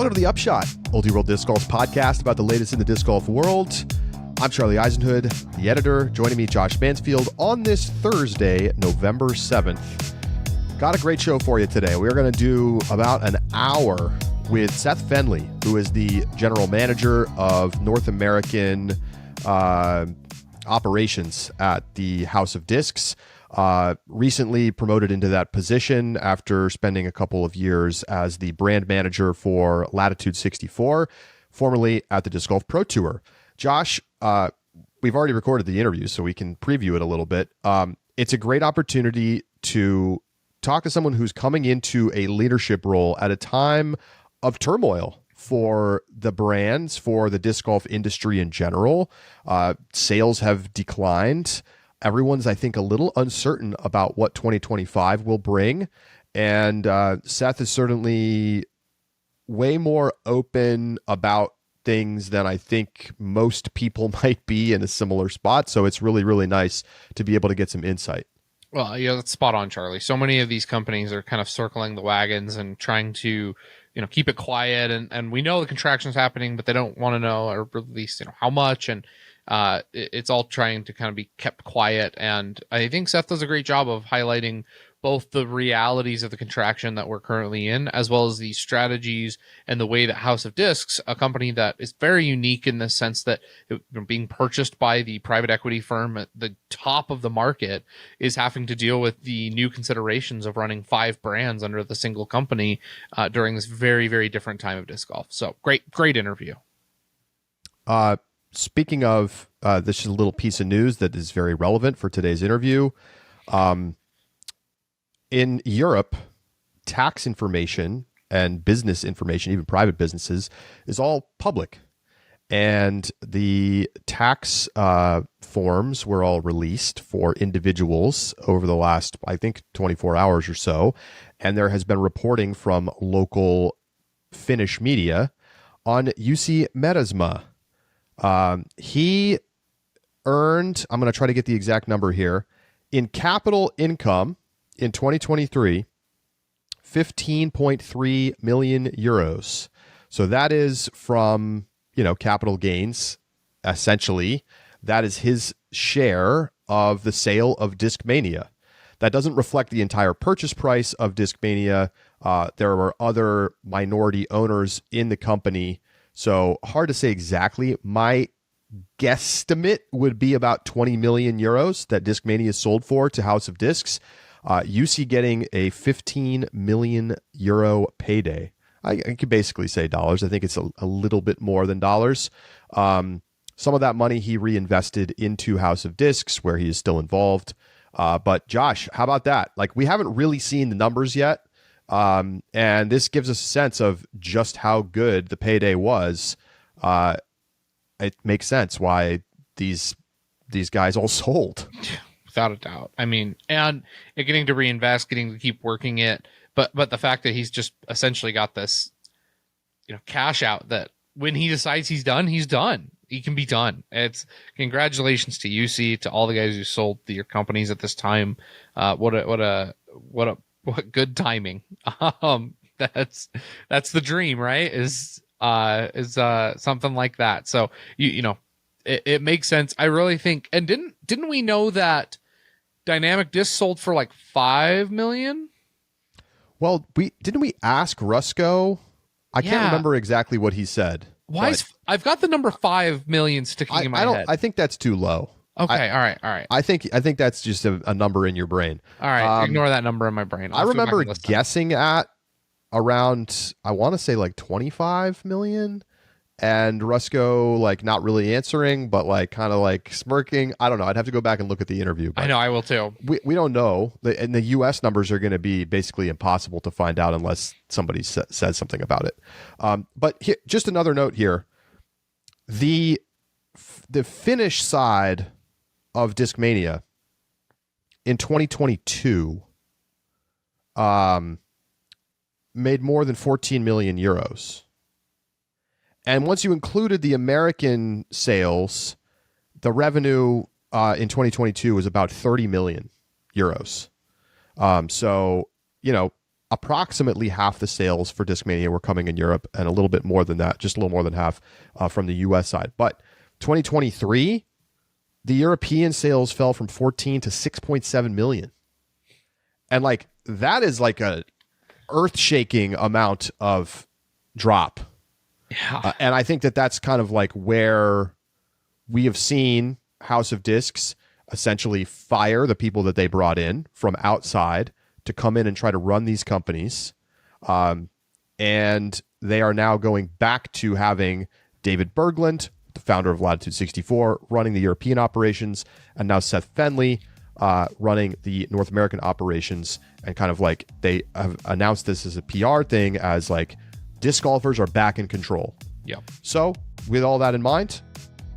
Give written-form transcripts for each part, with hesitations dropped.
Welcome to the Upshot, Oldie World Disc Golf podcast about the latest in the disc golf world. I'm Charlie Eisenhood, the editor. Joining me, Josh Mansfield, on this Thursday, November 7th. Got a great show for you today. We're going to do about an hour with Seth Fendley, who is the general manager of North American operations at the House of Discs. Recently promoted into that position after spending a couple of years as the brand manager for Latitude 64, formerly at the Disc Golf Pro Tour. Josh, we've already recorded the interview, so we can preview it a little bit. It's a great opportunity to talk to someone who's coming into a leadership role at a time of turmoil for the brands, for the disc golf industry in general. Sales have declined. Everyone's, I think, a little uncertain about what 2025 will bring. And Seth is certainly way more open about things than I think most people might be in a similar spot. So it's really, really nice to be able to get some insight. Well, yeah, that's spot on, Charlie. So many of these companies are kind of circling the wagons and trying to, keep it quiet. And we know the contraction's happening, but they don't want to know, or at least, how much. And it's all trying to kind of be kept quiet. And I think Seth does a great job of highlighting both the realities of the contraction that we're currently in, as well as the strategies and the way that House of Discs, a company that is very unique in the sense that being purchased by the private equity firm at the top of the market, is having to deal with the new considerations of running 5 brands under the single company during this very, very different time of disc golf. So great interview. Speaking of, this is a little piece of news that is very relevant for today's interview. In Europe, tax information and business information, even private businesses, is all public. And the tax forms were all released for individuals over the last, I think, 24 hours or so. And there has been reporting from local Finnish media on Jussi Meresmaa. He earned, I'm going to try to get the exact number here, in capital income in 2023, 15.3 million euros. So that is from, capital gains, essentially. That is his share of the sale of Discmania. That doesn't reflect the entire purchase price of Discmania. There were other minority owners in the company. So hard to say exactly. My guesstimate would be about 20 million euros that Discmania is sold for to House of Discs. Jussi getting a 15 million euro payday. I could basically say dollars. I think it's a little bit more than dollars. Some of that money he reinvested into House of Discs, where he is still involved. But Josh, how about that? We haven't really seen the numbers yet. And this gives us a sense of just how good the payday was. It makes sense why these guys all sold. Without a doubt. I mean, and getting to reinvest, getting to keep working it. But the fact that he's just essentially got this, cash out that when he decides he's done, he's done. He can be done. It's congratulations to Jussi, to all the guys who sold your companies at this time. What good timing. That's the dream, right? Is something like that. So it makes sense. I really think, and didn't we know that Dynamic Disc sold for like 5 million? Well, didn't we ask Rusko? I can't remember exactly what he said. I've got the number 5 million sticking in my head. I think that's too low. Okay, all right. I think that's just a number in your brain. All right, ignore that number in my brain. I remember guessing at around, I want to say 25 million, and Rusko not really answering, but kind of smirking. I don't know. I'd have to go back and look at the interview. I know, I will too. We don't know. And the U.S. numbers are going to be basically impossible to find out unless somebody says something about it. But here, just another note here. The Finnish side of Discmania in 2022 made more than 14 million euros. And once you included the American sales, the revenue in 2022 was about 30 million euros. So, approximately half the sales for Discmania were coming in Europe, and a little bit more than that, just a little more than half from the US side. But 2023, the European sales fell from 14 to 6.7 million. And like that is like a earth-shaking amount of drop. Yeah. And I think that that's kind of like where we have seen House of Discs essentially fire the people that they brought in from outside to come in and try to run these companies. And they are now going back to having David Berglund, the founder of Latitude 64, running the European operations, and now Seth Fendley running the North American operations. And kind of like they have announced this as a PR thing, as like disc golfers are back in control. Yeah. So with all that in mind,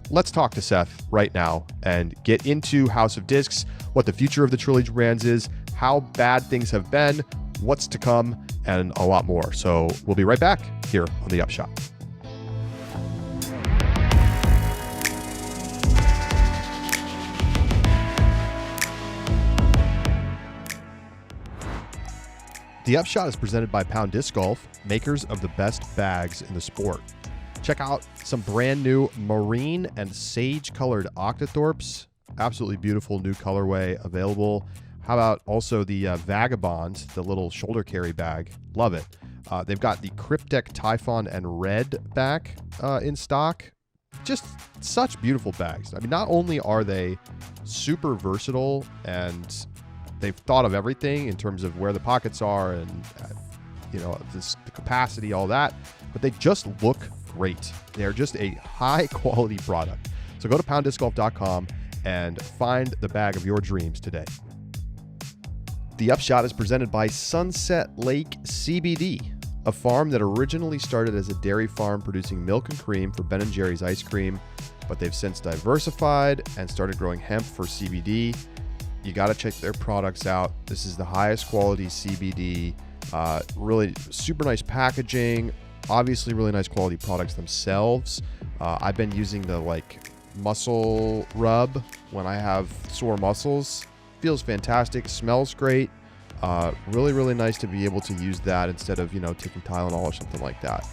let's talk to Seth right now and get into House of Discs, what the future of the Trilogy brands is, how bad things have been, what's to come, and a lot more. So we'll be right back here on The Upshot. The Upshot is presented by Pound Disc Golf, makers of the best bags in the sport. Check out some brand new marine and sage colored Octothorpes. Absolutely beautiful new colorway available. How about also the Vagabond, the little shoulder carry bag? Love it. They've got the Cryptek Typhon and Red back in stock. Just such beautiful bags. I mean, not only are they super versatile and they've thought of everything in terms of where the pockets are and the capacity, all that, but they just look great. They're just a high quality product. So go to pounddiscgolf.com and find the bag of your dreams today. The Upshot is presented by Sunset Lake CBD, a farm that originally started as a dairy farm producing milk and cream for Ben & Jerry's ice cream, but they've since diversified and started growing hemp for CBD. You got to check their products out. This is the highest quality CBD, really super nice packaging, obviously really nice quality products themselves. I've been using the like muscle rub when I have sore muscles. Feels fantastic, smells great. Really, really nice to be able to use that instead of, taking Tylenol or something like that.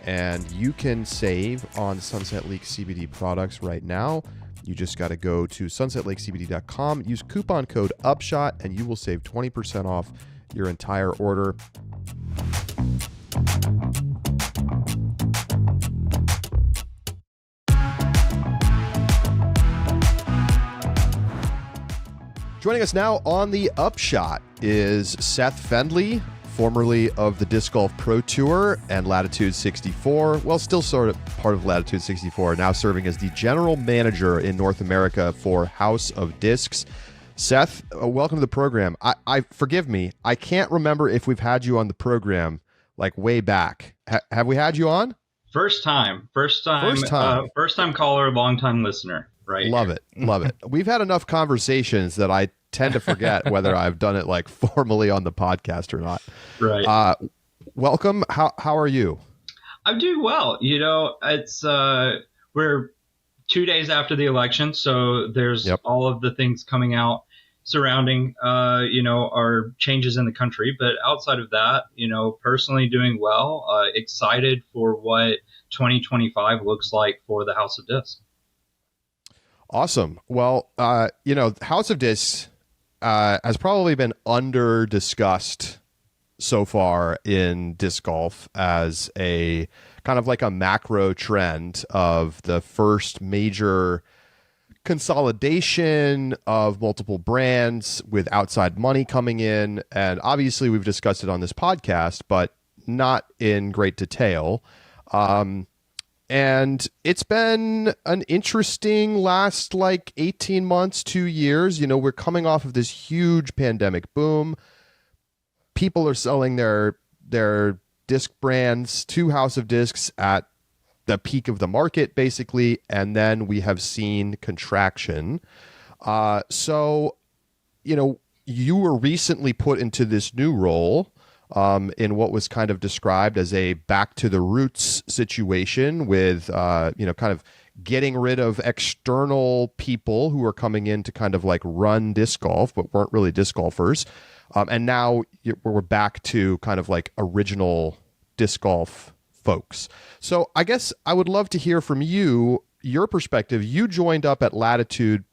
And you can save on Sunset Lake CBD products right now. You just got to go to sunsetlakecbd.com, use coupon code UPSHOT, and you will save 20% off your entire order. Joining us now on The Upshot is Seth Fendley, formerly of the Disc Golf Pro Tour and Latitude 64. Well, still sort of part of Latitude 64, now serving as the general manager in North America for House of Discs. Seth, welcome to the program. I forgive me, I can't remember if we've had you on the program like way back. Have we had you on? First time caller, long time listener. Right. Love it. Love it. We've had enough conversations that I tend to forget whether I've done it like formally on the podcast or not. Right. Welcome. How are you? I'm doing well. It's we're 2 days after the election, so there's all of the things coming out surrounding our changes in the country. But outside of that, personally doing well. Excited for what 2025 looks like for the House of Disc. Awesome. Well, House of Discs has probably been under discussed so far in disc golf as a kind of like a macro trend of the first major consolidation of multiple brands with outside money coming in. And obviously we've discussed it on this podcast, but not in great detail. And it's been an interesting last 18 months, 2 years. We're coming off of this huge pandemic boom. People are selling their disc brands to House of Discs at the peak of the market, basically. And then we have seen contraction. So you were recently put into this new role in what was kind of described as a back to the roots situation with, kind of getting rid of external people who were coming in to kind of like run disc golf, but weren't really disc golfers. And now we're back to kind of like original disc golf folks. So I guess I would love to hear from you, your perspective. You joined up at Latitude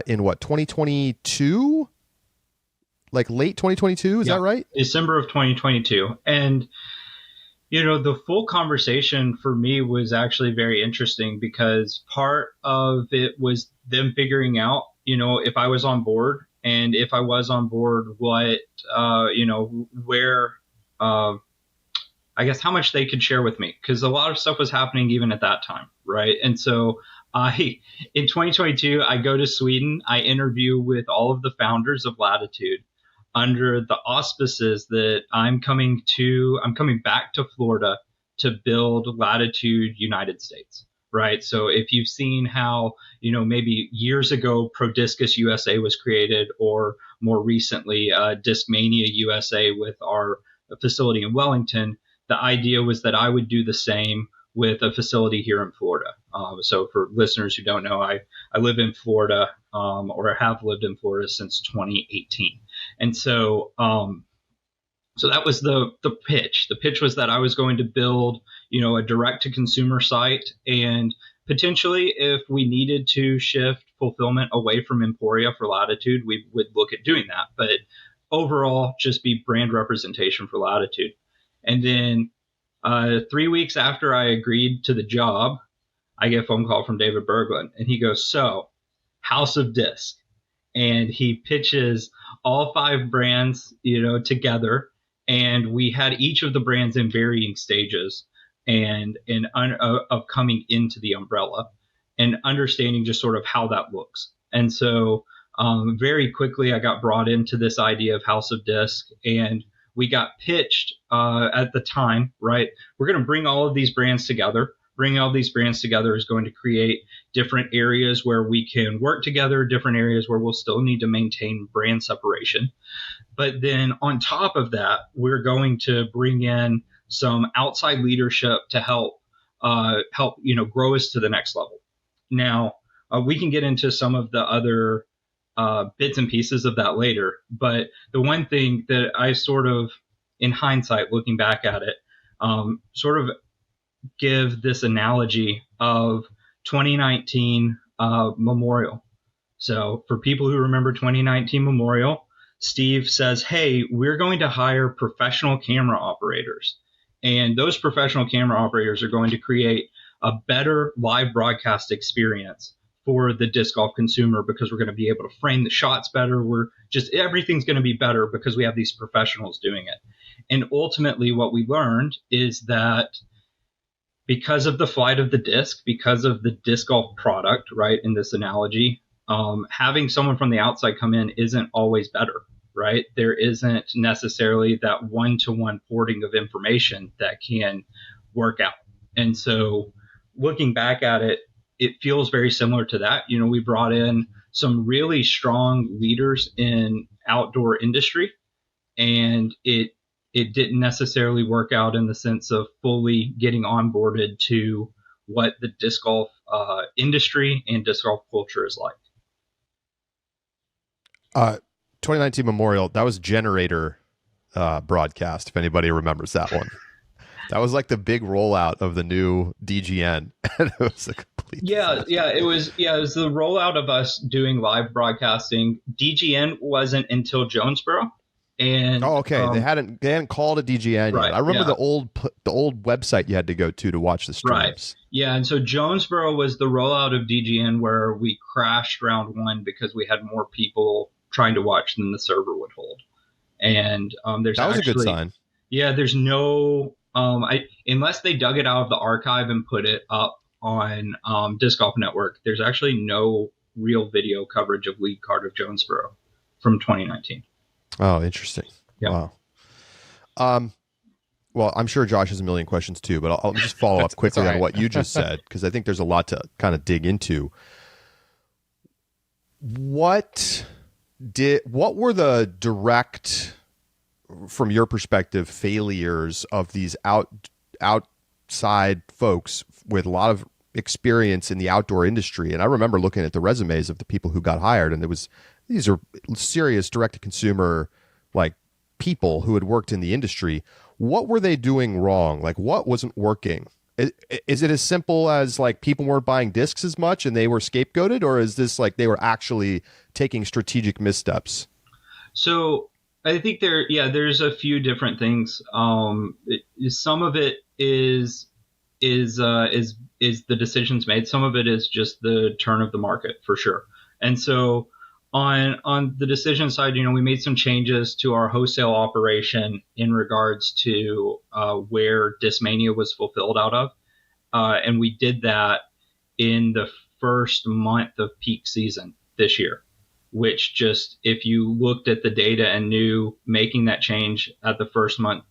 in what, 2022? Like late 2022, is that right? December of 2022. And the full conversation for me was actually very interesting because part of it was them figuring out, if I was on board, and if I was on board, what, where, I guess how much they could share with me, because a lot of stuff was happening even at that time. Right. And so in 2022, I go to Sweden, I interview with all of the founders of Latitude under the auspices that I'm coming back to Florida to build Latitude United States, right? So if you've seen how, maybe years ago, Pro Discus USA was created, or more recently, Discmania USA with our facility in Wellington, the idea was that I would do the same with a facility here in Florida. So for listeners who don't know, I live in Florida, or have lived in Florida since 2018. And so, so that was the pitch. The pitch was that I was going to build, a direct to consumer site, and potentially if we needed to shift fulfillment away from Emporia for Latitude, we would look at doing that. But overall, just be brand representation for Latitude. And then 3 weeks after I agreed to the job, I get a phone call from David Berglund, and he goes, "So, House of Disc." And he pitches all 5 brands, together. And we had each of the brands in varying stages of coming into the umbrella, and understanding just sort of how that looks. And so very quickly, I got brought into this idea of House of Disc, and we got pitched at the time, right? We're going to bring all of these brands together. Bringing all these brands together is going to create different areas where we can work together, different areas where we'll still need to maintain brand separation. But then on top of that, we're going to bring in some outside leadership to help grow us to the next level. Now, we can get into some of the other bits and pieces of that later. But the one thing that I sort of, in hindsight, looking back at it, sort of give this analogy of 2019 Memorial. So for people who remember 2019 Memorial, Steve says, "Hey, we're going to hire professional camera operators. And those professional camera operators are going to create a better live broadcast experience for the disc golf consumer, because we're going to be able to frame the shots better. Everything's going to be better because we have these professionals doing it." And ultimately what we learned is that because of the flight of the disc, because of the disc golf product, right, in this analogy, having someone from the outside come in isn't always better, right? There isn't necessarily that one-to-one porting of information that can work out. And so looking back at it, it feels very similar to that. We brought in some really strong leaders in outdoor industry, and it didn't necessarily work out in the sense of fully getting onboarded to what the disc golf industry and disc golf culture is like. 2019 Memorial, that was Generator broadcast, if anybody remembers that one. That was like the big rollout of the new DGN. And it was a complete it was the rollout of us doing live broadcasting. DGN wasn't until Jonesboro. And they hadn't called a DGN yet. I remember the old website you had to go to watch the streams. Right. Yeah, and so Jonesboro was the rollout of DGN, where we crashed round 1 because we had more people trying to watch than the server would hold. And that was a good sign. Yeah, there's no unless they dug it out of the archive and put it up on Disc Golf Network, there's actually no real video coverage of League Card of Jonesboro from 2019. Oh, interesting. Yeah. Wow. Well, I'm sure Josh has a million questions too, but I'll just follow up quickly on what you just said, because I think there's a lot to kind of dig into. What were the direct from your perspective, failures of these outside folks with a lot of experience in the outdoor industry? And I remember looking at the resumes of the people who got hired, and these are serious direct-to-consumer like people who had worked in the industry. What were they doing wrong? Like, what wasn't working? Is it as simple as like people weren't buying discs as much and they were scapegoated, or is this like they were actually taking strategic missteps? So I think there's a few different things. Some of it is the decisions made. Some of it is just the turn of the market, for sure. And so on the decision side, we made some changes to our wholesale operation in regards to where Discmania was fulfilled out of. And we did that in the first month of peak season this year, which just, if you looked at the data and knew making that change at the first month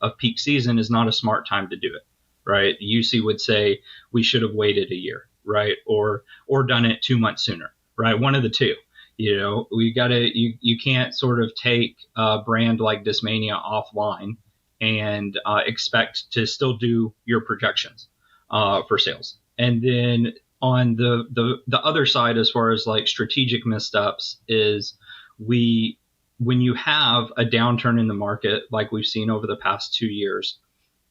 of peak season is not a smart time to do it, right? UC would say we should have waited a year, right? Or done it 2 months sooner, right? One of the two. You can't sort of take a brand like Discmania offline and expect to still do your projections for sales. And then on the other side, as far as like strategic missteps, is when you have a downturn in the market like we've seen over the past 2 years,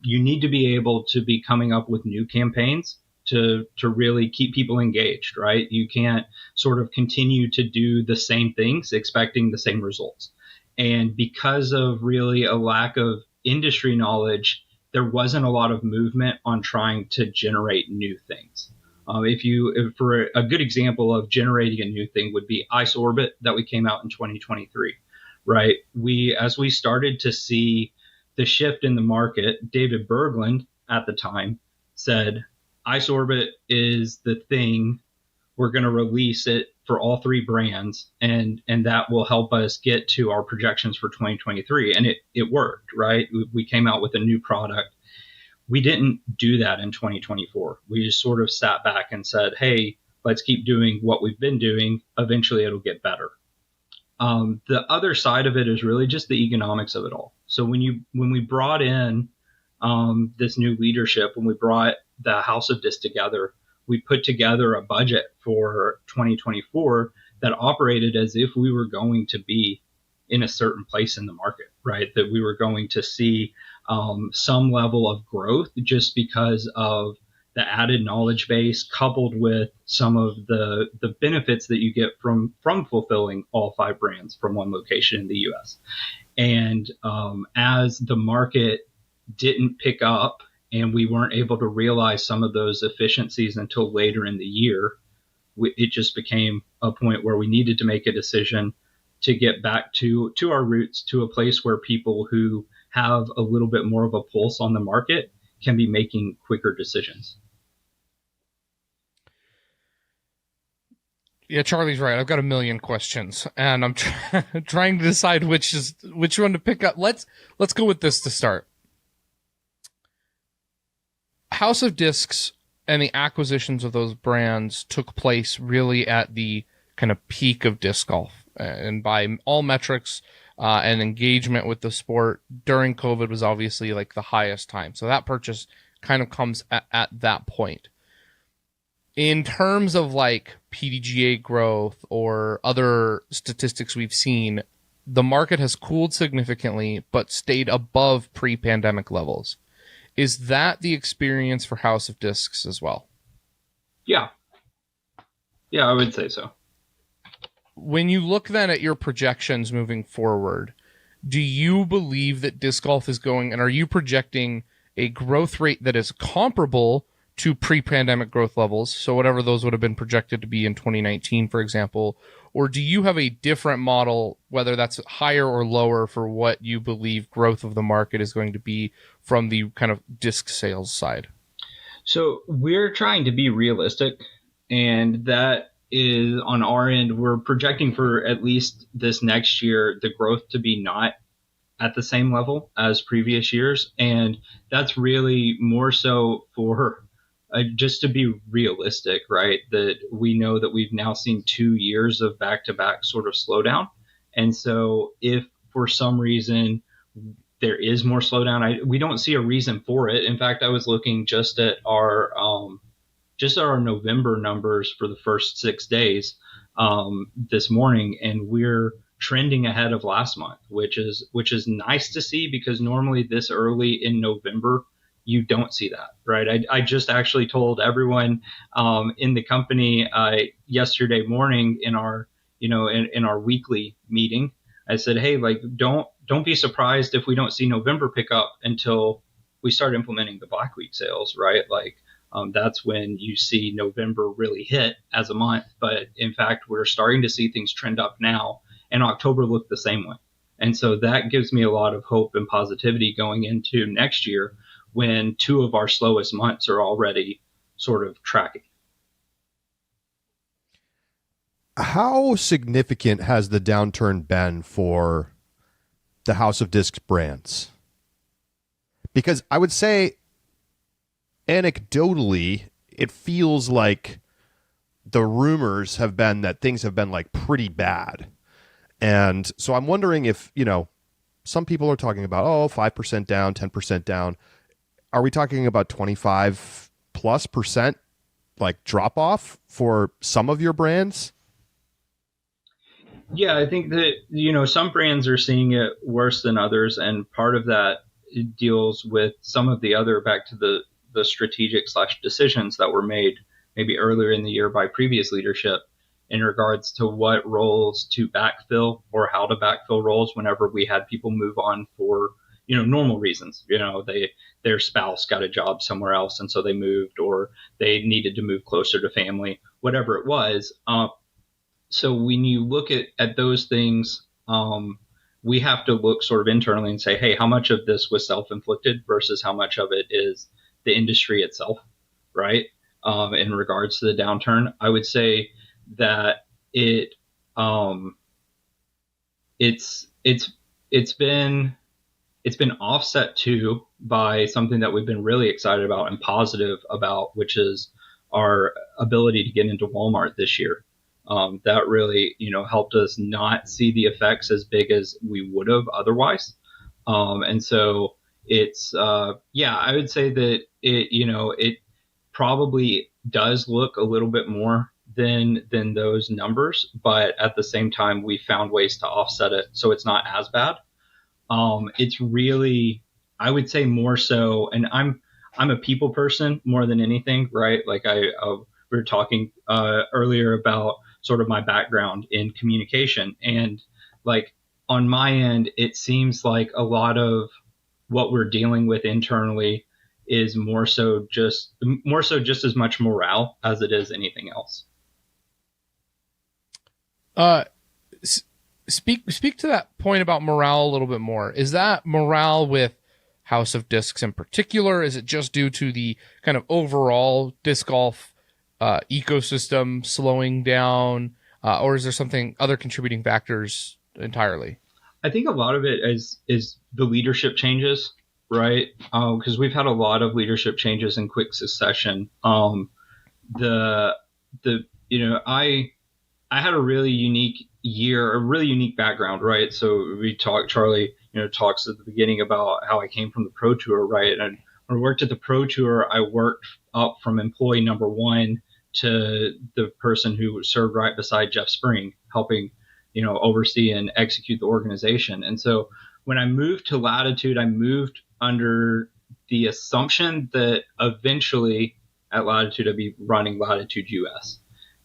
you need to be able to be coming up with new campaigns to really keep people engaged, right? You can't sort of continue to do the same things expecting the same results. And because of really a lack of industry knowledge, there wasn't a lot of movement on trying to generate new things. For a good example of generating a new thing would be Ice Orbit that we came out in 2023, right? As we started to see the shift in the market, David Berglund at the time said, Ice Orbit is the thing. We're going to release it for all three brands, and that will help us get to our projections for 2023. And it worked, right? We came out with a new product. We didn't do that in 2024. We just sort of sat back and said, hey, let's keep doing what we've been doing. Eventually it'll get better. The other side of it is really just the economics of it all. So when we brought in this new leadership, when we brought the House of Disc together, we put together a budget for 2024 that operated as if we were going to be in a certain place in the market, right? That we were going to see some level of growth just because of the added knowledge base coupled with some of the benefits that you get from fulfilling all five brands from one location in the US. And as the market didn't pick up and we weren't able to realize some of those efficiencies until later in the year, it just became a point where we needed to make a decision to get back to our roots, to a place where people who have a little bit more of a pulse on the market can be making quicker decisions. Yeah, Charlie's right. I've got a million questions, and I'm trying to decide which one to pick up. Let's go with this to start. House of Discs and the acquisitions of those brands took place really at the kind of peak of disc golf, and by all metrics and engagement with the sport during COVID was obviously like the highest time. So that purchase kind of comes at that point. In terms of like PDGA growth or other statistics we've seen, the market has cooled significantly, but stayed above pre-pandemic levels. Is that the experience for House of Discs as well? Yeah, I would say so. When you look then at your projections moving forward, do you believe that disc golf is going, and are you projecting a growth rate that is comparable to pre-pandemic growth levels, so whatever those would have been projected to be in 2019, for example, or do you have a different model, whether that's higher or lower, for what you believe growth of the market is going to be from the kind of disc sales side? So we're trying to be realistic, and that is on our end. We're projecting for at least this next year, the growth to be not at the same level as previous years. And that's really more so for just to be realistic, right? That we know that we've now seen 2 years of back-to-back sort of slowdown. And so if for some reason there is more slowdown. We don't see a reason for it. In fact, I was looking just at our November numbers for the first 6 days this morning, and we're trending ahead of last month, which is nice to see, because normally this early in November you don't see that, right? I just actually told everyone in the company yesterday morning in our in our weekly meeting. I said, hey, like don't be surprised if we don't see November pick up until we start implementing the Black Week sales, right? Like that's when you see November really hit as a month. But in fact, we're starting to see things trend up now, and October looked the same way. And so that gives me a lot of hope and positivity going into next year, when 2 of our slowest months are already sort of tracking. How significant has the downturn been for the House of Discs brands? Because I would say, anecdotally, it feels like the rumors have been that things have been like pretty bad. And so I'm wondering if, some people are talking about, 5% down, 10% down. Are we talking about 25+% like drop off for some of your brands? Yeah, I think that, some brands are seeing it worse than others. And part of that deals with some of the other, back to the strategic / decisions that were made maybe earlier in the year by previous leadership in regards to what roles to backfill or how to backfill roles whenever we had people move on for, normal reasons. Their spouse got a job somewhere else, and so they moved, or they needed to move closer to family, whatever it was. So when you look at those things, we have to look sort of internally and say, hey, how much of this was self-inflicted versus how much of it is the industry itself, right? In regards to the downturn, I would say that it's been offset too by something that we've been really excited about and positive about, which is our ability to get into Walmart this year. That really, helped us not see the effects as big as we would have otherwise. And so it's, I would say that it probably does look a little bit more than those numbers, but at the same time, we found ways to offset it, so it's not as bad. It's really, I would say, more so, and I'm a people person more than anything, right? Like we were talking earlier about sort of my background in communication, and like on my end, it seems like a lot of what we're dealing with internally is more so just as much morale as it is anything else. Speak to that point about morale a little bit more. Is that morale with House of Discs in particular? Is it just due to the kind of overall disc golf ecosystem slowing down, or is there something, other contributing factors entirely? I think a lot of it is the leadership changes, right? Because we've had a lot of leadership changes in quick succession. I had a really unique year, a really unique background, right? So Charlie, talks at the beginning about how I came from the Pro Tour, right? And when I worked at the Pro Tour, I worked up from employee number 1 to the person who served right beside Jeff Spring, helping, oversee and execute the organization. And so when I moved to Latitude, I moved under the assumption that eventually at Latitude, I'd be running Latitude US.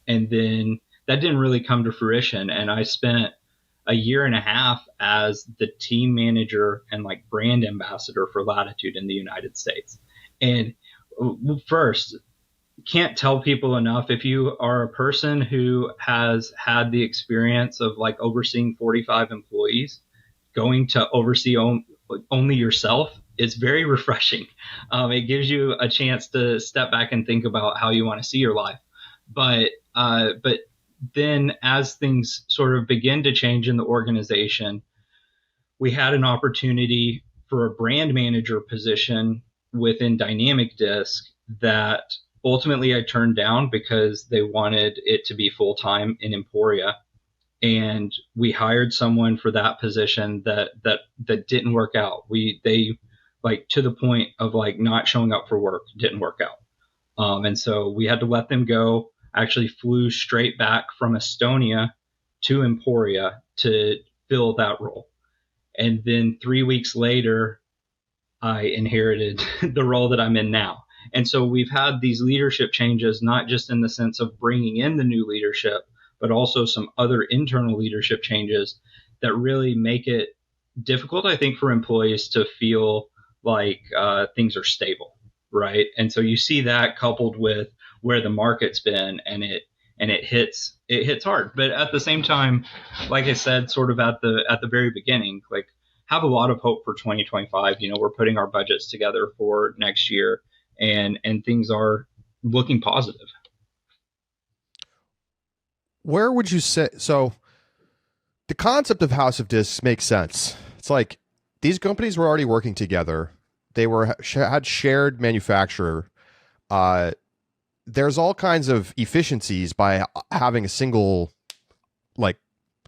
And then that didn't really come to fruition. And I spent a year and a half as the team manager and like brand ambassador for Latitude in the United States. And first, can't tell people enough, if you are a person who has had the experience of like overseeing 45 employees, going to oversee only yourself is very refreshing. It gives you a chance to step back and think about how you want to see your life. But then as things sort of begin to change in the organization, we had an opportunity for a brand manager position within Dynamic Disc that ultimately I turned down because they wanted it to be full-time in Emporia. and we hired someone for that position that didn't work out. They like to the point of like not showing up for work didn't work out. And so we had to let them go. Actually flew straight back from Estonia to Emporia to fill that role. And then 3 weeks later, I inherited the role that I'm in now. And so we've had these leadership changes, not just in the sense of bringing in the new leadership, but also some other internal leadership changes that really make it difficult, I think, for employees to feel like things are stable, right? And so you see that coupled with where the market's been, and it hits hard. But at the same time, like I said, sort of at the very beginning, like have a lot of hope for 2025. We're putting our budgets together for next year, and things are looking positive. Where would you say, so the concept of House of Discs makes sense. It's like these companies were already working together. They had shared manufacturer. There's all kinds of efficiencies by having a single like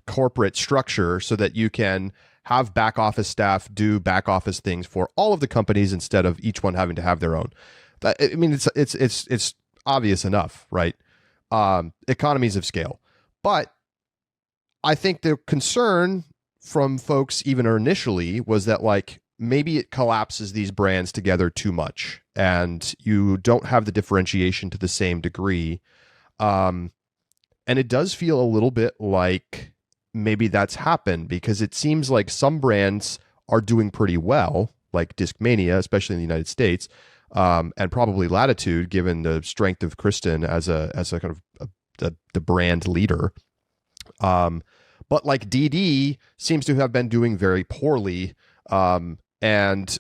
corporate structure so that you can have back office staff do back office things for all of the companies instead of each one having to have their own. I mean, it's obvious enough, right? Economies of scale. But I think the concern from folks even initially was that like maybe it collapses these brands together too much and you don't have the differentiation to the same degree. And it does feel a little bit like maybe that's happened, because it seems like some brands are doing pretty well, like Discmania, especially in the United States, and probably Latitude, given the strength of Kristen as a kind of the brand leader. But like DD seems to have been doing very poorly. And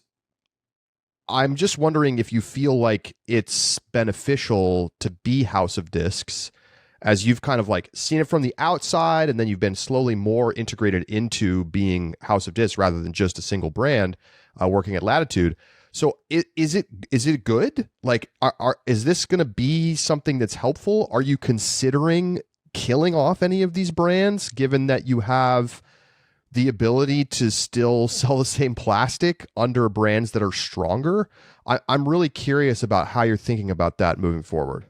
I'm just wondering if you feel like it's beneficial to be House of Discs, as you've kind of like seen it from the outside, and then you've been slowly more integrated into being House of Discs rather than just a single brand working at Latitude. So is it good? Like, is this going to be something that's helpful? Are you considering killing off any of these brands, given that you have the ability to still sell the same plastic under brands that are stronger? I'm really curious about how you're thinking about that moving forward.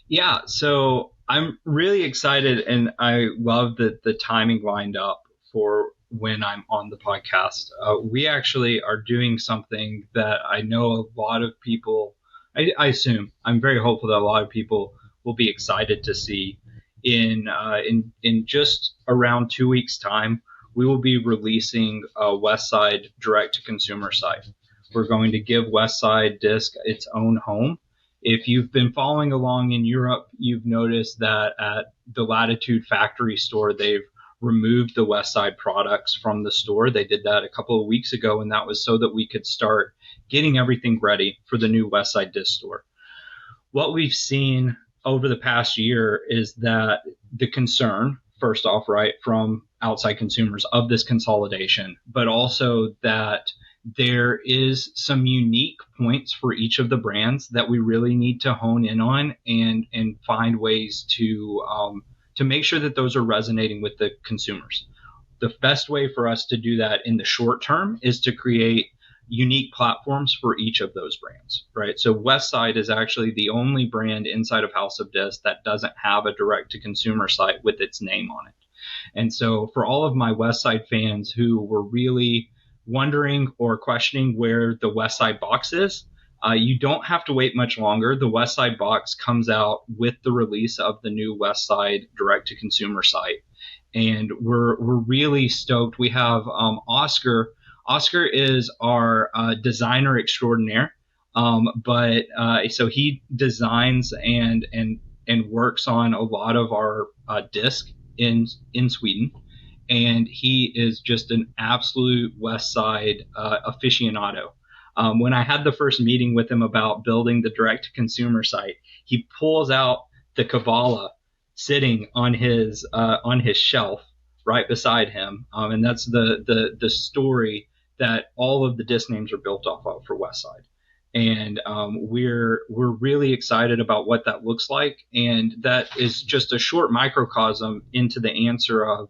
Yeah, so I'm really excited, and I love that the timing lined up for when I'm on the podcast. We actually are doing something that I know a lot of people, I assume, I'm very hopeful that a lot of people will be excited to see. In just around 2 weeks' time, we will be releasing a Westside direct-to-consumer site. We're going to give Westside Disc its own home. If you've been following along in Europe, you've noticed that at the Latitude factory store, they've removed the Westside products from the store. They did that a couple of weeks ago, and that was so that we could start getting everything ready for the new Westside Disc store. What we've seen over the past year is that the concern, first off, right, from outside consumers of this consolidation, but also that there is some unique points for each of the brands that we really need to hone in on and find ways to make sure that those are resonating with the consumers. The best way for us to do that in the short term is to create unique platforms for each of those brands, right? So Westside is actually the only brand inside of House of Disc that doesn't have a direct-to-consumer site with its name on it. And so for all of my Westside fans who were really wondering or questioning where the Westside box is, you don't have to wait much longer. The Westside box comes out with the release of the new Westside direct-to-consumer site. And we're really stoked. We have Oscar. Oscar is our designer extraordinaire, but so he designs and works on a lot of our disc in Sweden, and he is just an absolute Westside aficionado. When I had the first meeting with him about building the direct-to-consumer site, he pulls out the Kavala sitting on his shelf right beside him, and that's the story that all of the disc names are built off of for Westside. And we're really excited about what that looks like. And that is just a short microcosm into the answer of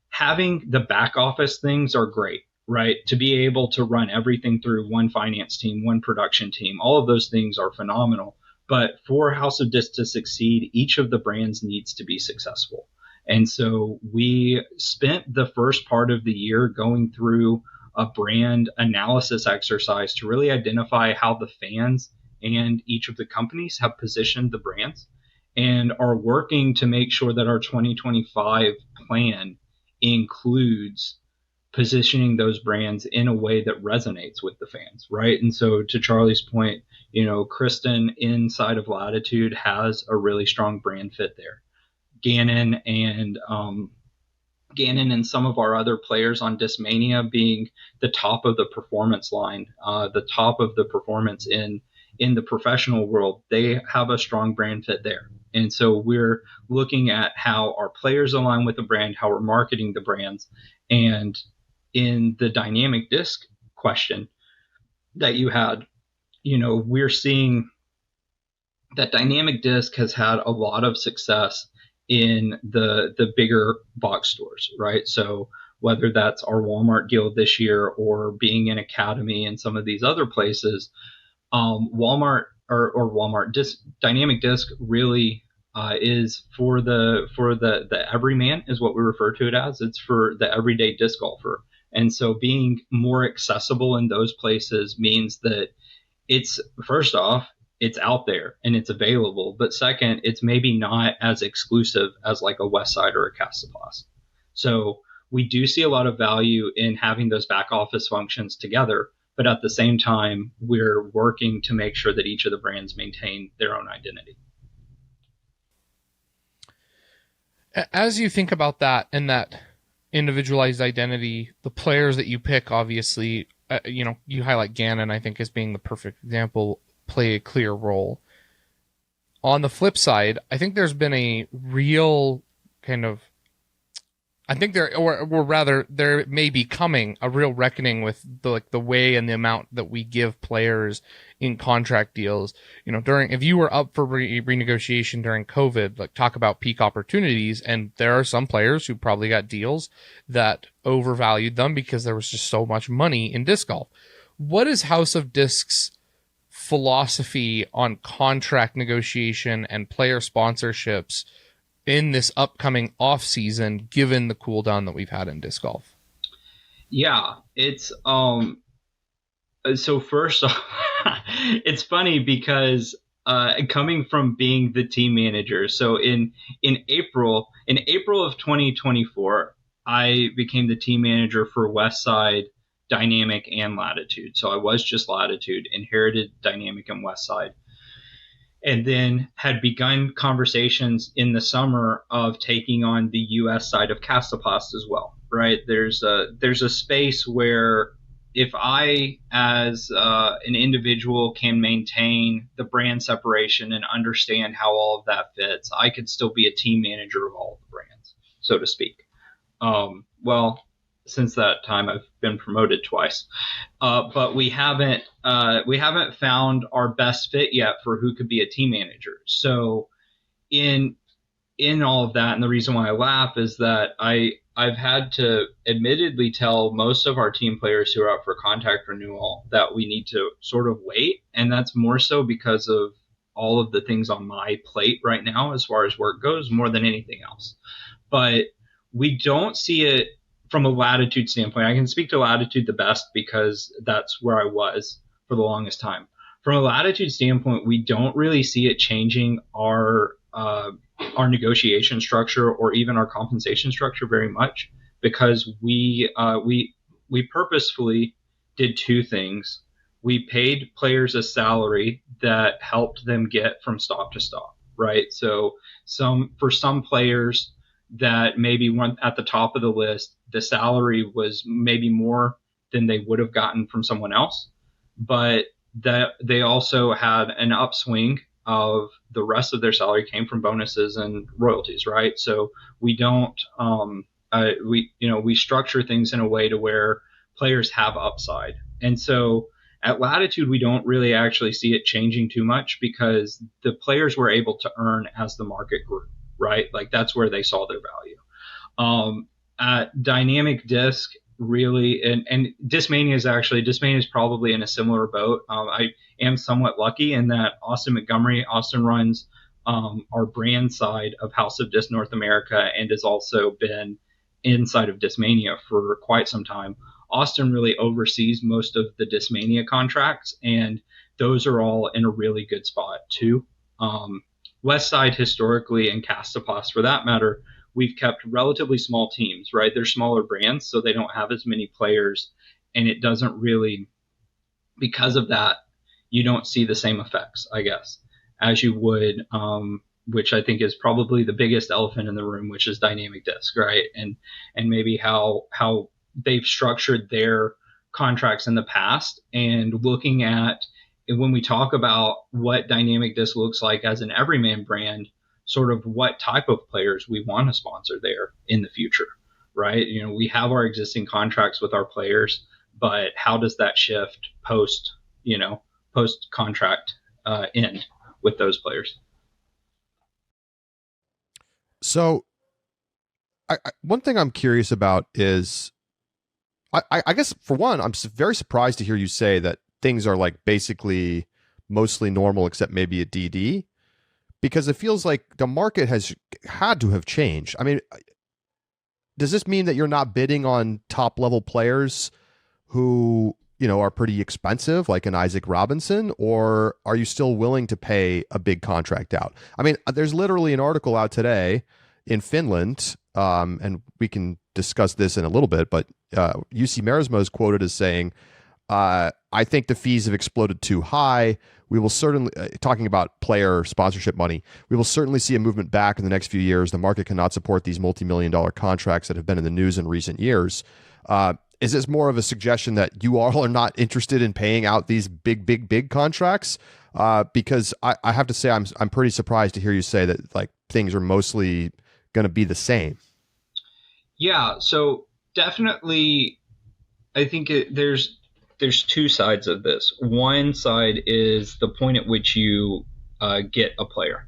having the back office things are great, right? To be able to run everything through one finance team, one production team, all of those things are phenomenal. But for House of Disc to succeed, each of the brands needs to be successful. And so we spent the first part of the year going through a brand analysis exercise to really identify how the fans and each of the companies have positioned the brands, and are working to make sure that our 2025 plan includes positioning those brands in a way that resonates with the fans, right? And so to Charlie's point, Kristen inside of Latitude has a really strong brand fit there. Gannon and some of our other players on Discmania being the top of the performance line, the top of the performance in the professional world, they have a strong brand fit there. And so we're looking at how our players align with the brand, how we're marketing the brands. And in the dynamic disc question that you had, we're seeing that dynamic disc has had a lot of success in the bigger box stores, right? So whether that's our Walmart deal this year or being in Academy and some of these other places, Walmart or Walmart dynamic disc really is for the everyman, is what we refer to it as. It's for the everyday disc golfer. And so being more accessible in those places means that it's, first off, it's out there and it's available. But second, it's maybe not as exclusive as like a Westside or a Castaplas. So we do see a lot of value in having those back office functions together. But at the same time, we're working to make sure that each of the brands maintain their own identity. As you think about that and that individualized identity, the players that you pick, obviously, you highlight Gannon, I think, as being the perfect example, play a clear role. On the flip side, I think there's been a real kind of, there may be coming a real reckoning with the way and the amount that we give players in contract deals. If you were up for renegotiation during COVID, talk about peak opportunities, and there are some players who probably got deals that overvalued them because there was just so much money in disc golf. What is House of Disc's philosophy on contract negotiation and player sponsorships in this upcoming off season, given the cool down that we've had in disc golf? Yeah, it's so first off, it's funny because coming from being the team manager, so in April of 2024, I became the team manager for Westside, Dynamic, and Latitude. So I was just Latitude, inherited Dynamic and Westside, and then had begun conversations in the summer of taking on the U.S. side of Castaplas as well, right? There's a space where if I, as an individual, can maintain the brand separation and understand how all of that fits, I could still be a team manager of all of the brands, so to speak. Well, since that time, I've been promoted twice, but we haven't found our best fit yet for who could be a team manager. So in all of that, and the reason why I laugh is that I've had to admittedly tell most of our team players who are up for contract renewal that we need to sort of wait, and that's more so because of all of the things on my plate right now as far as work goes, more than anything else. But we don't see it from a Latitude standpoint. I can speak to Latitude the best because that's where I was for the longest time. From a Latitude standpoint, we don't really see it changing our negotiation structure or even our compensation structure very much, because we purposefully did two things. We paid players a salary that helped them get from stop to stop, right? So for some players that maybe weren't at the top of the list, the salary was maybe more than they would have gotten from someone else, but that they also had an upswing of the rest of their salary came from bonuses and royalties, right? So we don't, we structure things in a way to where players have upside. And so At Latitude, we don't really actually see it changing too much because the players were able to earn as the market grew, right? Like that's where they saw their value. At Dynamic Disc, really, and Discmania is probably in a similar boat. I am somewhat lucky in that Austin runs our brand side of House of Disc North America and has also been inside of Discmania for quite some time. Austin really oversees most of the Discmania contracts, and those are all in a really good spot too. Westside historically, and Castapos for that matter, we've kept relatively small teams, right? They're smaller brands, so they don't have as many players, and it doesn't really, because of that, you don't see the same effects, I guess, as you would, which I think is probably the biggest elephant in the room, which is Dynamic Disc, right? And maybe how they've structured their contracts in the past, and looking at when we talk about what Dynamic Disc looks like as an everyman brand, sort of what type of players we want to sponsor there in the future, right? You know, we have our existing contracts with our players, but how does that shift post contract end with those players? So one thing I'm curious about is, I guess for one, I'm very surprised to hear you say that things are like basically mostly normal except maybe a DD, because it feels like the market has had to have changed. I mean, does this mean that you're not bidding on top level players who, you know, are pretty expensive, like an Isaac Robinson, or are you still willing to pay a big contract out? I mean, there's literally an article out today in Finland, and we can discuss this in a little bit, but Jussi Meresmaa is quoted as saying, I think the fees have exploded too high. We will certainly, talking about player sponsorship money, we will certainly see a movement back in the next few years. The market cannot support these multi-million-dollar contracts that have been in the news in recent years. Is this more of a suggestion that you all are not interested in paying out these big contracts? Because I have to say, I'm pretty surprised to hear you say that like things are mostly going to be the same. Yeah, so definitely, I think there's two sides of this. One side is the point at which you get a player,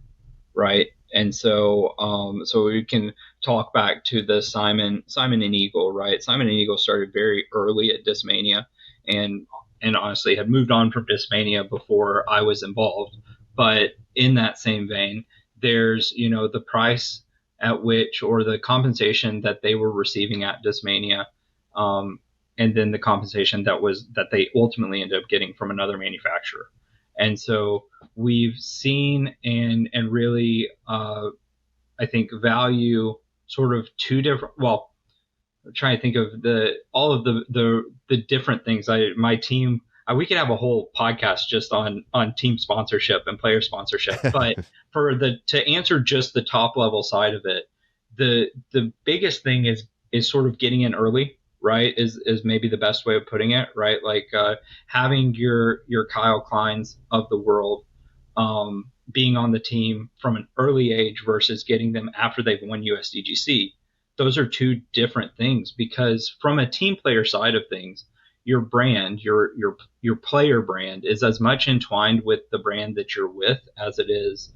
right? And so we can talk back to the Simon and Eagle, right? Simon and Eagle started very early at Discmania, and honestly had moved on from Discmania before I was involved. But in that same vein, there's, you know, the price at which, or the compensation that they were receiving at Discmania, and then the compensation that they ultimately ended up getting from another manufacturer. And so we've seen and really, I think, value sort of two different. Well, I'm trying to think of all of the different things. My team. We could have a whole podcast just on team sponsorship and player sponsorship. But to answer just the top level side of it, the biggest thing is sort of getting in early, right? Is maybe the best way of putting it, right? Like having your Kyle Kleins of the world being on the team from an early age versus getting them after they've won USDGC. Those are two different things, because from a team player side of things, your brand, your player brand is as much entwined with the brand that you're with as it is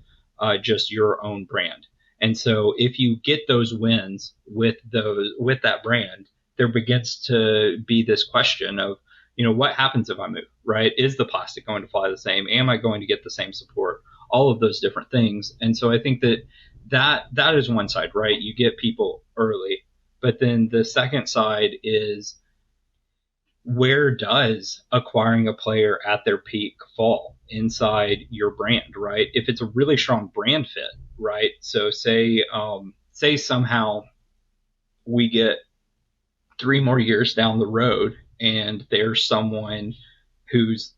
just your own brand. And so if you get those wins with that brand, there begins to be this question of, you know, what happens if I move, right? Is the plastic going to fly the same? Am I going to get the same support? All of those different things. And so I think that is one side, right? You get people early, but then the second side is, where does acquiring a player at their peak fall inside your brand, right? If it's a really strong brand fit, right? So say somehow we get 3 more years down the road and there's someone who's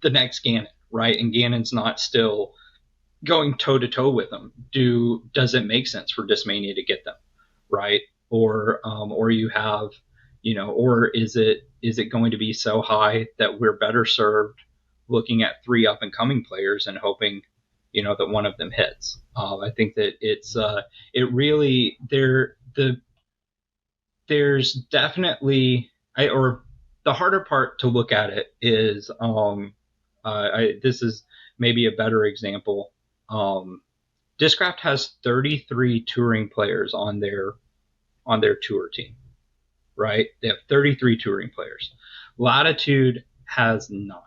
the next Gannon, right? And Gannon's not still going toe to toe with them. Does it make sense for Discmania to get them, right? Or you have, you know, or is it going to be so high that we're better served looking at 3 up and coming players and hoping, you know, that one of them hits? I think that there's definitely, the harder part to look at it is, this is maybe a better example. Discraft has 33 touring players on their tour team, right? They have 33 touring players. Latitude has 9.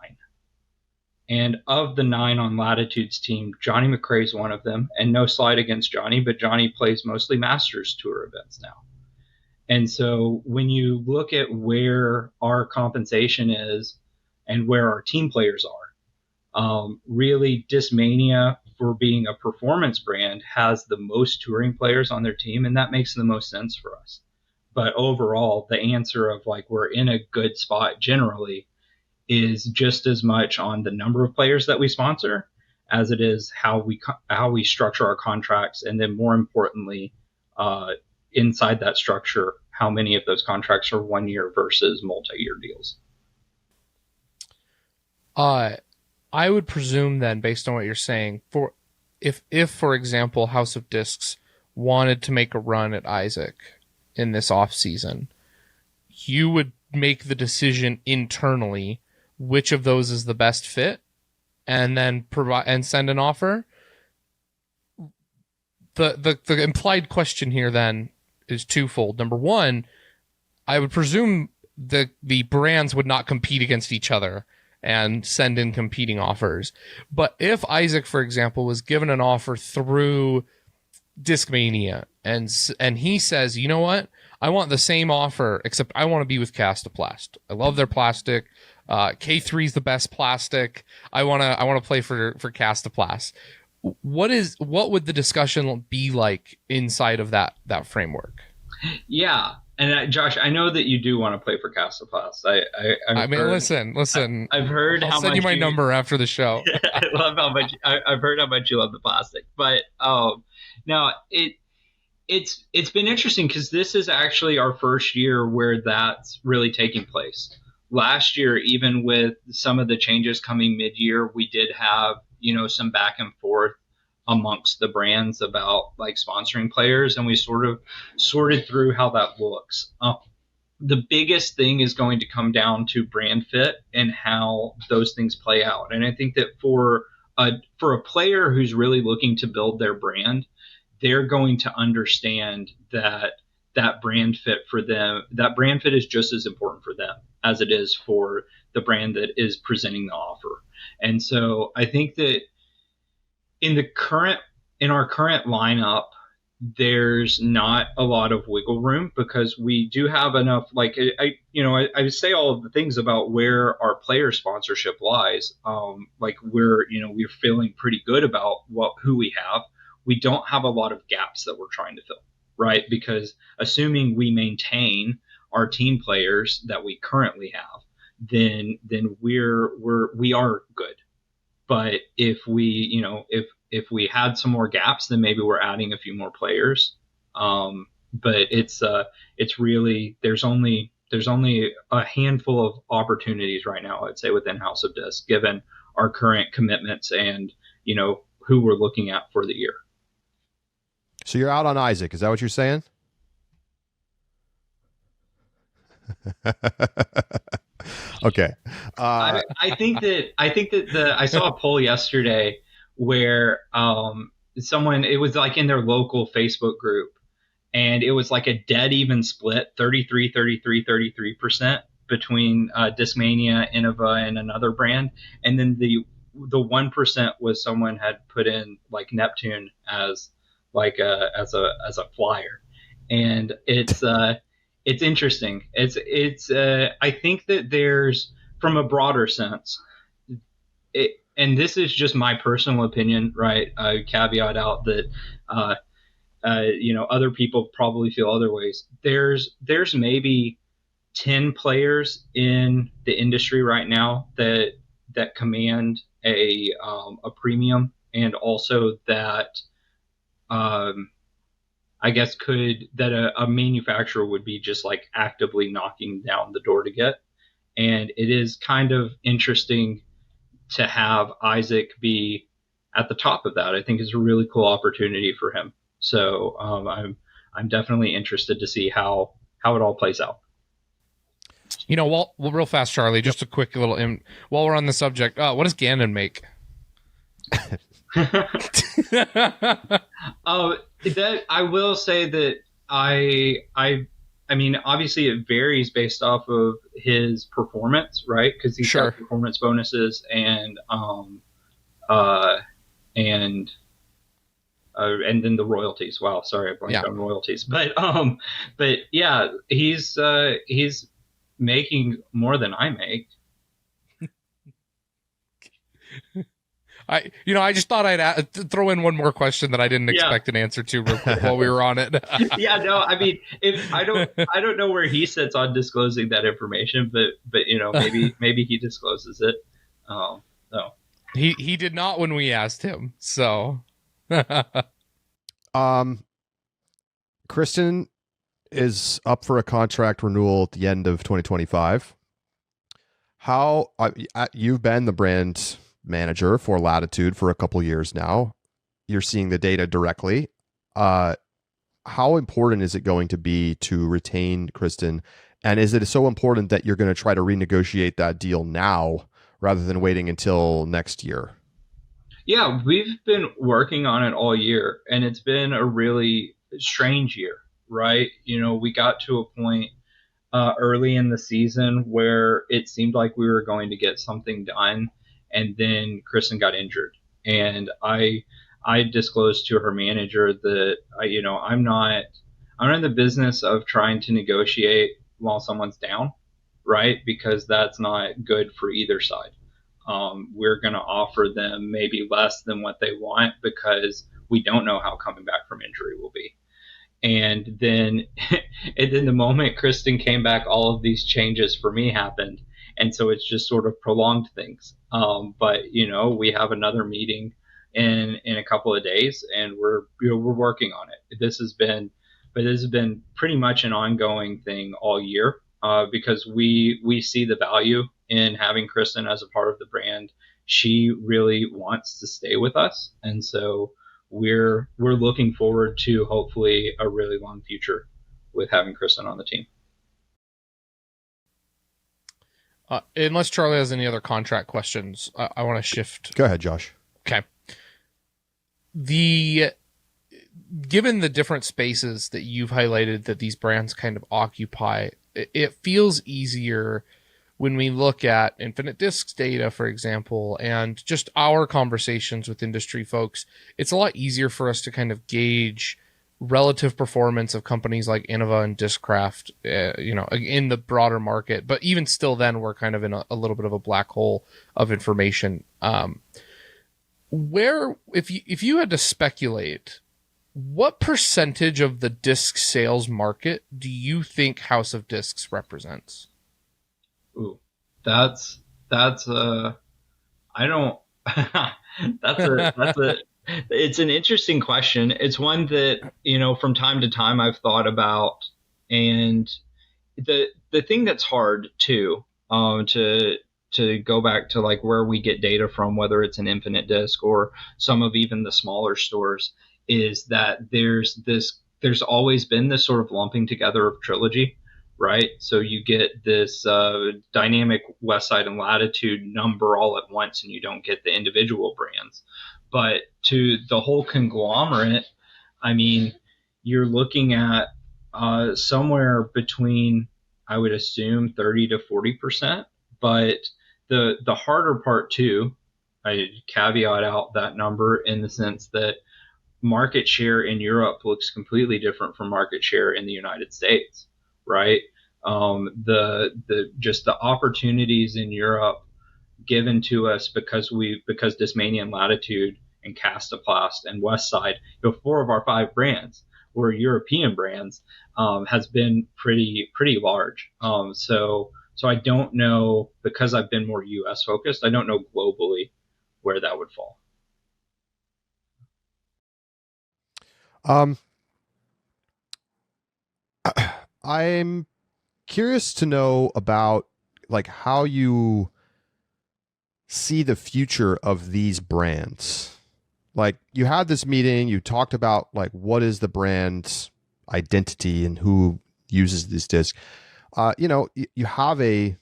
And of the 9 on Latitude's team, Johnny McRae's one of them. And no slight against Johnny, but Johnny plays mostly Masters Tour events now. And so when you look at where our compensation is and where our team players are, really Discmania, for being a performance brand, has the most touring players on their team, and that makes the most sense for us. But overall, the answer of like we're in a good spot generally is just as much on the number of players that we sponsor as it is how we structure our contracts, and then more importantly, inside that structure, how many of those contracts are 1 year versus multi-year deals. I would presume then, based on what you're saying, if for example House of Discs wanted to make a run at Isaac in this off season, you would make the decision internally which of those is the best fit, and then provide and send an offer. The implied question here then is twofold. Number one, I would presume the brands would not compete against each other and send in competing offers. But if Isaac, for example, was given an offer through Discmania and he says, you know what, I want the same offer, except I want to be with Castoplast. I love their plastic. K3 is the best plastic. I want to play for Castoplast. What would the discussion be like inside of that framework? Yeah. And Josh, I know that you do want to play for Castoplast. Listen. I've heard I'll how send much you my number after the show. I love how much I've heard how much you love the plastic. But now it's been interesting because this is actually our first year where that's really taking place. Last year, even with some of the changes coming mid-year, we did have, some back and forth amongst the brands about like sponsoring players, and we sort of sorted through how that looks. The biggest thing is going to come down to brand fit and how those things play out. And I think that for a player who's really looking to build their brand, they're going to understand that brand fit for them, that brand fit is just as important for them as it is for the brand that is presenting the offer. And so I think that in our current lineup, there's not a lot of wiggle room because we do have enough, like I say all of the things about where our player sponsorship lies. Like we're feeling pretty good about who we have. We don't have a lot of gaps that we're trying to fill, right? Because assuming we maintain our team players that we currently have, then we are good. But if we, if we had some more gaps, then maybe we're adding a few more players. But it's really, there's only a handful of opportunities right now, I'd say, within House of Disc, given our current commitments and, who we're looking at for the year. So you're out on Isaac. Is that what you're saying? Okay. I think that I saw a poll yesterday where it was like in their local Facebook group, and it was like a dead even split, 33% between Discmania, Innova, and another brand. And then the 1% was someone had put in like Neptune as like as a flyer. And it's interesting. I think that there's, from a broader sense, and this is just my personal opinion, right? I caveat out that, other people probably feel other ways. There's maybe 10 players in the industry right now that command a premium, and also that, I guess a manufacturer would be just like actively knocking down the door to get. And it is kind of interesting to have Isaac be at the top of that. I think it's a really cool opportunity for him. So I'm definitely interested to see how it all plays out. Well, real fast, Charlie, just a quick little, while we're on the subject, what does Ganon make? That I will say that I mean, obviously it varies based off of his performance, right? Because he's got performance bonuses and then the royalties. Wow, sorry, I blanked on royalties. But yeah, he's making more than I make. I just thought I'd throw in one more question that I didn't expect an answer to real quick while we were on it. Yeah, no, I mean, if I don't know where he sits on disclosing that information, but maybe he discloses it. No, he did not when we asked him. So, Kristen is up for a contract renewal at the end of 2025. How you've been the brand manager for Latitude for a couple years now. You're seeing the data directly. How important is it going to be to retain Kristen? And is it so important that you're going to try to renegotiate that deal now rather than waiting until next year? Yeah, we've been working on it all year, and it's been a really strange year, right? We got to a point early in the season where it seemed like we were going to get something done, and then Kristen got injured, and I disclosed to her manager that I'm not in the business of trying to negotiate while someone's down, right? Because that's not good for either side. We're going to offer them maybe less than what they want because we don't know how coming back from injury will be. And then the moment Kristen came back, all of these changes for me happened. And so it's just sort of prolonged things. But we have another meeting in a couple of days, and we're working on it. This has been pretty much an ongoing thing all year, because we see the value in having Kristen as a part of the brand. She really wants to stay with us, and so we're looking forward to hopefully a really long future with having Kristen on the team. Unless Charlie has any other contract questions, I want to shift. Go ahead, Josh. Okay. Given the different spaces that you've highlighted that these brands kind of occupy, it feels easier when we look at Infinite Discs data, for example, and just our conversations with industry folks. It's a lot easier for us to kind of gauge relative performance of companies like Innova and Discraft, in the broader market. But even still, then we're kind of in a little bit of a black hole of information. Where, if you had to speculate, what percentage of the disc sales market do you think House of Discs represents? Ooh, that's it's an interesting question. It's one that, from time to time I've thought about. And the thing that's hard too, to go back to like where we get data from, whether it's an Infinite Disc or some of even the smaller stores, is that there's always been this sort of lumping together of Trilogy, right? So you get this dynamic Westside and Latitude number all at once, and you don't get the individual brands. But to the whole conglomerate, I mean, you're looking at somewhere between, I would assume, 30 to 40%. But the harder part too, I caveat out that number in the sense that market share in Europe looks completely different from market share in the United States, right? The opportunities in Europe given to us because Discmania and Latitude and Castoplast and Westside, 4 of our 5 brands were European brands, has been pretty large. So I don't know, because I've been more US focused, I don't know globally where that would fall. I'm curious to know about like how you see the future of these brands. Like, you had this meeting, you talked about like what is the brand's identity and who uses this disc. you have a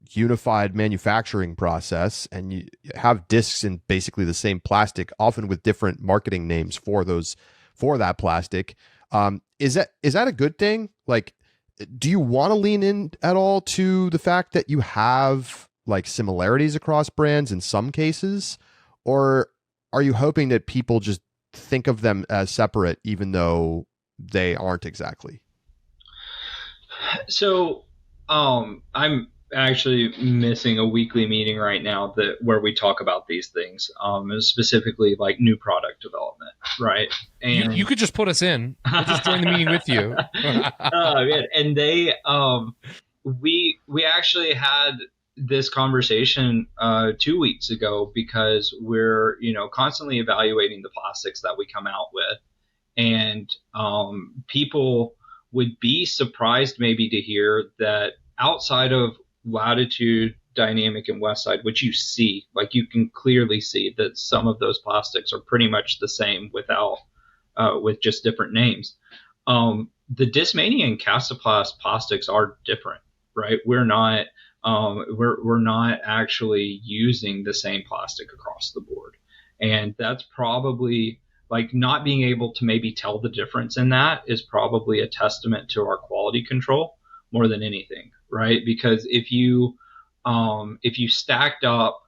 unified manufacturing process, and you have discs in basically the same plastic, often with different marketing names for that plastic. Is that a good thing? Like, do you want to lean in at all to the fact that you have like similarities across brands in some cases, or are you hoping that people just think of them as separate, even though they aren't exactly? So, I'm actually missing a weekly meeting right now where we talk about these things, specifically like new product development, right? And you could just put us in. We'll just join the meeting with you. Oh, man. And we actually had this conversation 2 weeks ago, because we're constantly evaluating the plastics that we come out with, and people would be surprised maybe to hear that outside of Latitude, Dynamic, and Westside, which you see, like you can clearly see that some of those plastics are pretty much the same with just different names. The Discmania and Casoplast plastics are different, right? We're not actually using the same plastic across the board, and that's probably, like, not being able to maybe tell the difference in that is probably a testament to our quality control more than anything, right? Because if you stacked up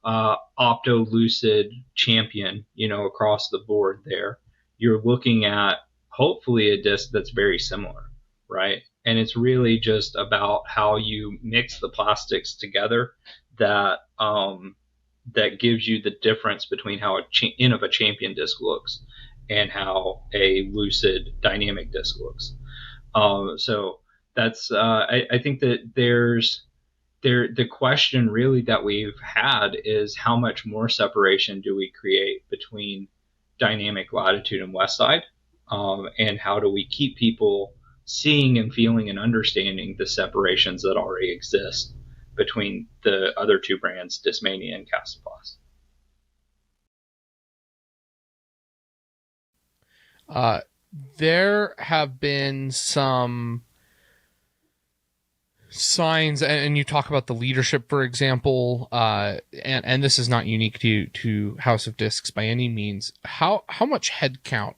Opto, Lucid, Champion, across the board there, you're looking at hopefully a disc that's very similar, right? And it's really just about how you mix the plastics together that gives you the difference between how a Champion disc looks and how a Lucid Dynamic disc looks. So that's I think that the question really that we've had is, how much more separation do we create between Dynamic, Latitude, and Westside, and how do we keep people seeing and feeling and understanding the separations that already exist between the other two brands, Discmania and Casoplast. There have been some signs, and you talk about the leadership, for example, and this is not unique to House of Discs by any means. How much headcount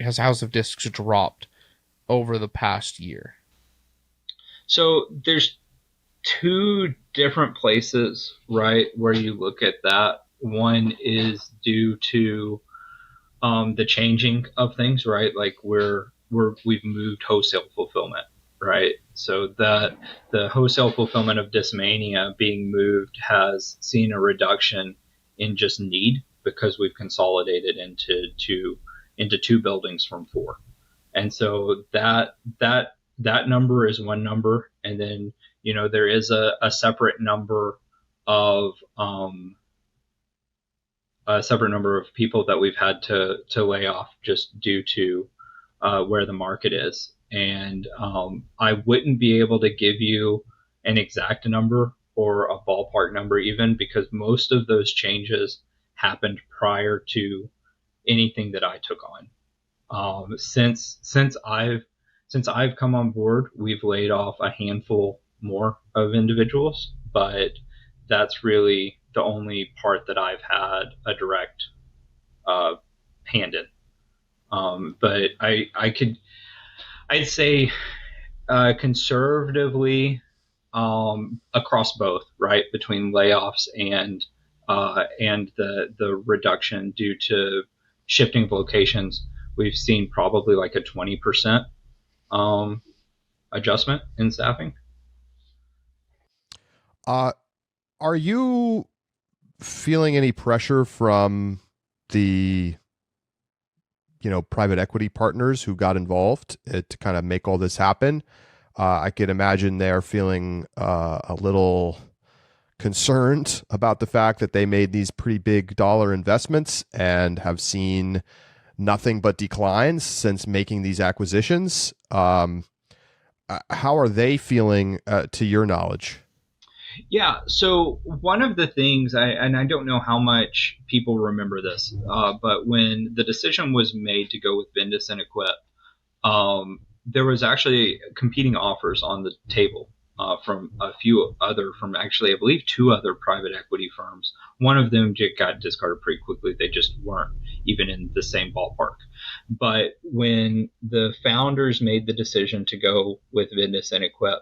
has House of Discs dropped over the past year? So there's two different places, right, where you look at that. One is due to the changing of things, right? Like we've moved wholesale fulfillment, right? So that the wholesale fulfillment of Discmania being moved has seen a reduction in just need, because we've consolidated into two buildings from 4. And so that number is one number, and then there is a separate number of people that we've had to lay off just due to where the market is. And I wouldn't be able to give you an exact number or a ballpark number even, because most of those changes happened prior to anything that I took on. Since I've come on board, we've laid off a handful more of individuals, but that's really the only part that I've had a direct hand in. But I'd say conservatively across both, right, between layoffs and the reduction due to shifting of locations, we've seen probably like a 20% adjustment in staffing. Are you feeling any pressure from the private equity partners who got involved to kind of make all this happen? I could imagine they're feeling a little concerned about the fact that they made these pretty big dollar investments and have seen nothing but declines since making these acquisitions. How are they feeling, to your knowledge? Yeah, so one of the things, and I don't know how much people remember this, but when the decision was made to go with Bendis and Equip, there was actually competing offers on the table from actually, I believe, two other private equity firms. One of them got discarded pretty quickly. They just weren't even in the same ballpark. But when the founders made the decision to go with Vidness and Equip,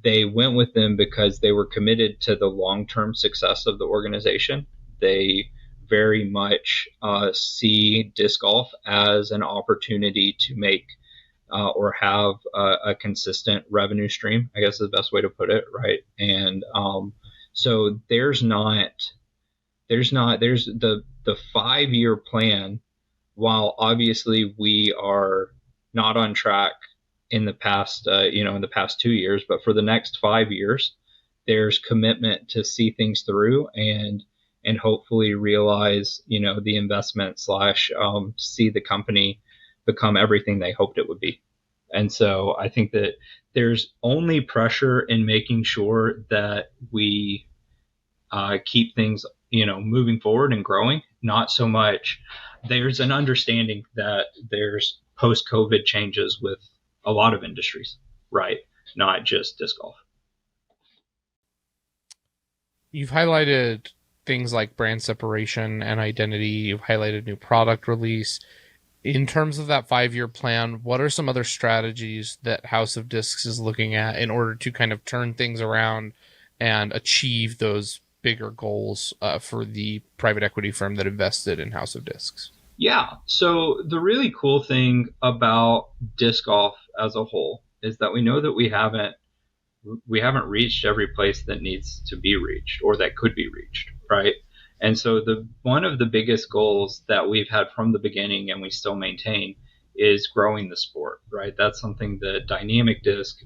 they went with them because they were committed to the long-term success of the organization. They very much see disc golf as an opportunity to make or have a consistent revenue stream, I guess is the best way to put it, right? And so there's the 5-year plan. While obviously we are not on track in the past 2 years, but for the next 5 years, there's commitment to see things through and hopefully realize, the investment / see the company become everything they hoped it would be. And so I think that there's only pressure in making sure that we keep things, moving forward and growing. Not so much. There's an understanding that there's post-COVID changes with a lot of industries, right? Not just disc golf. You've highlighted things like brand separation and identity. You've highlighted new product release. In terms of that 5-year plan, what are some other strategies that House of Discs is looking at in order to kind of turn things around and achieve those bigger goals for the private equity firm that invested in House of Discs? Yeah. So the really cool thing about disc golf as a whole is that we know that we haven't reached every place that needs to be reached or that could be reached, right? And so one of the biggest goals that we've had from the beginning and we still maintain is growing the sport, right? That's something that Dynamic Disc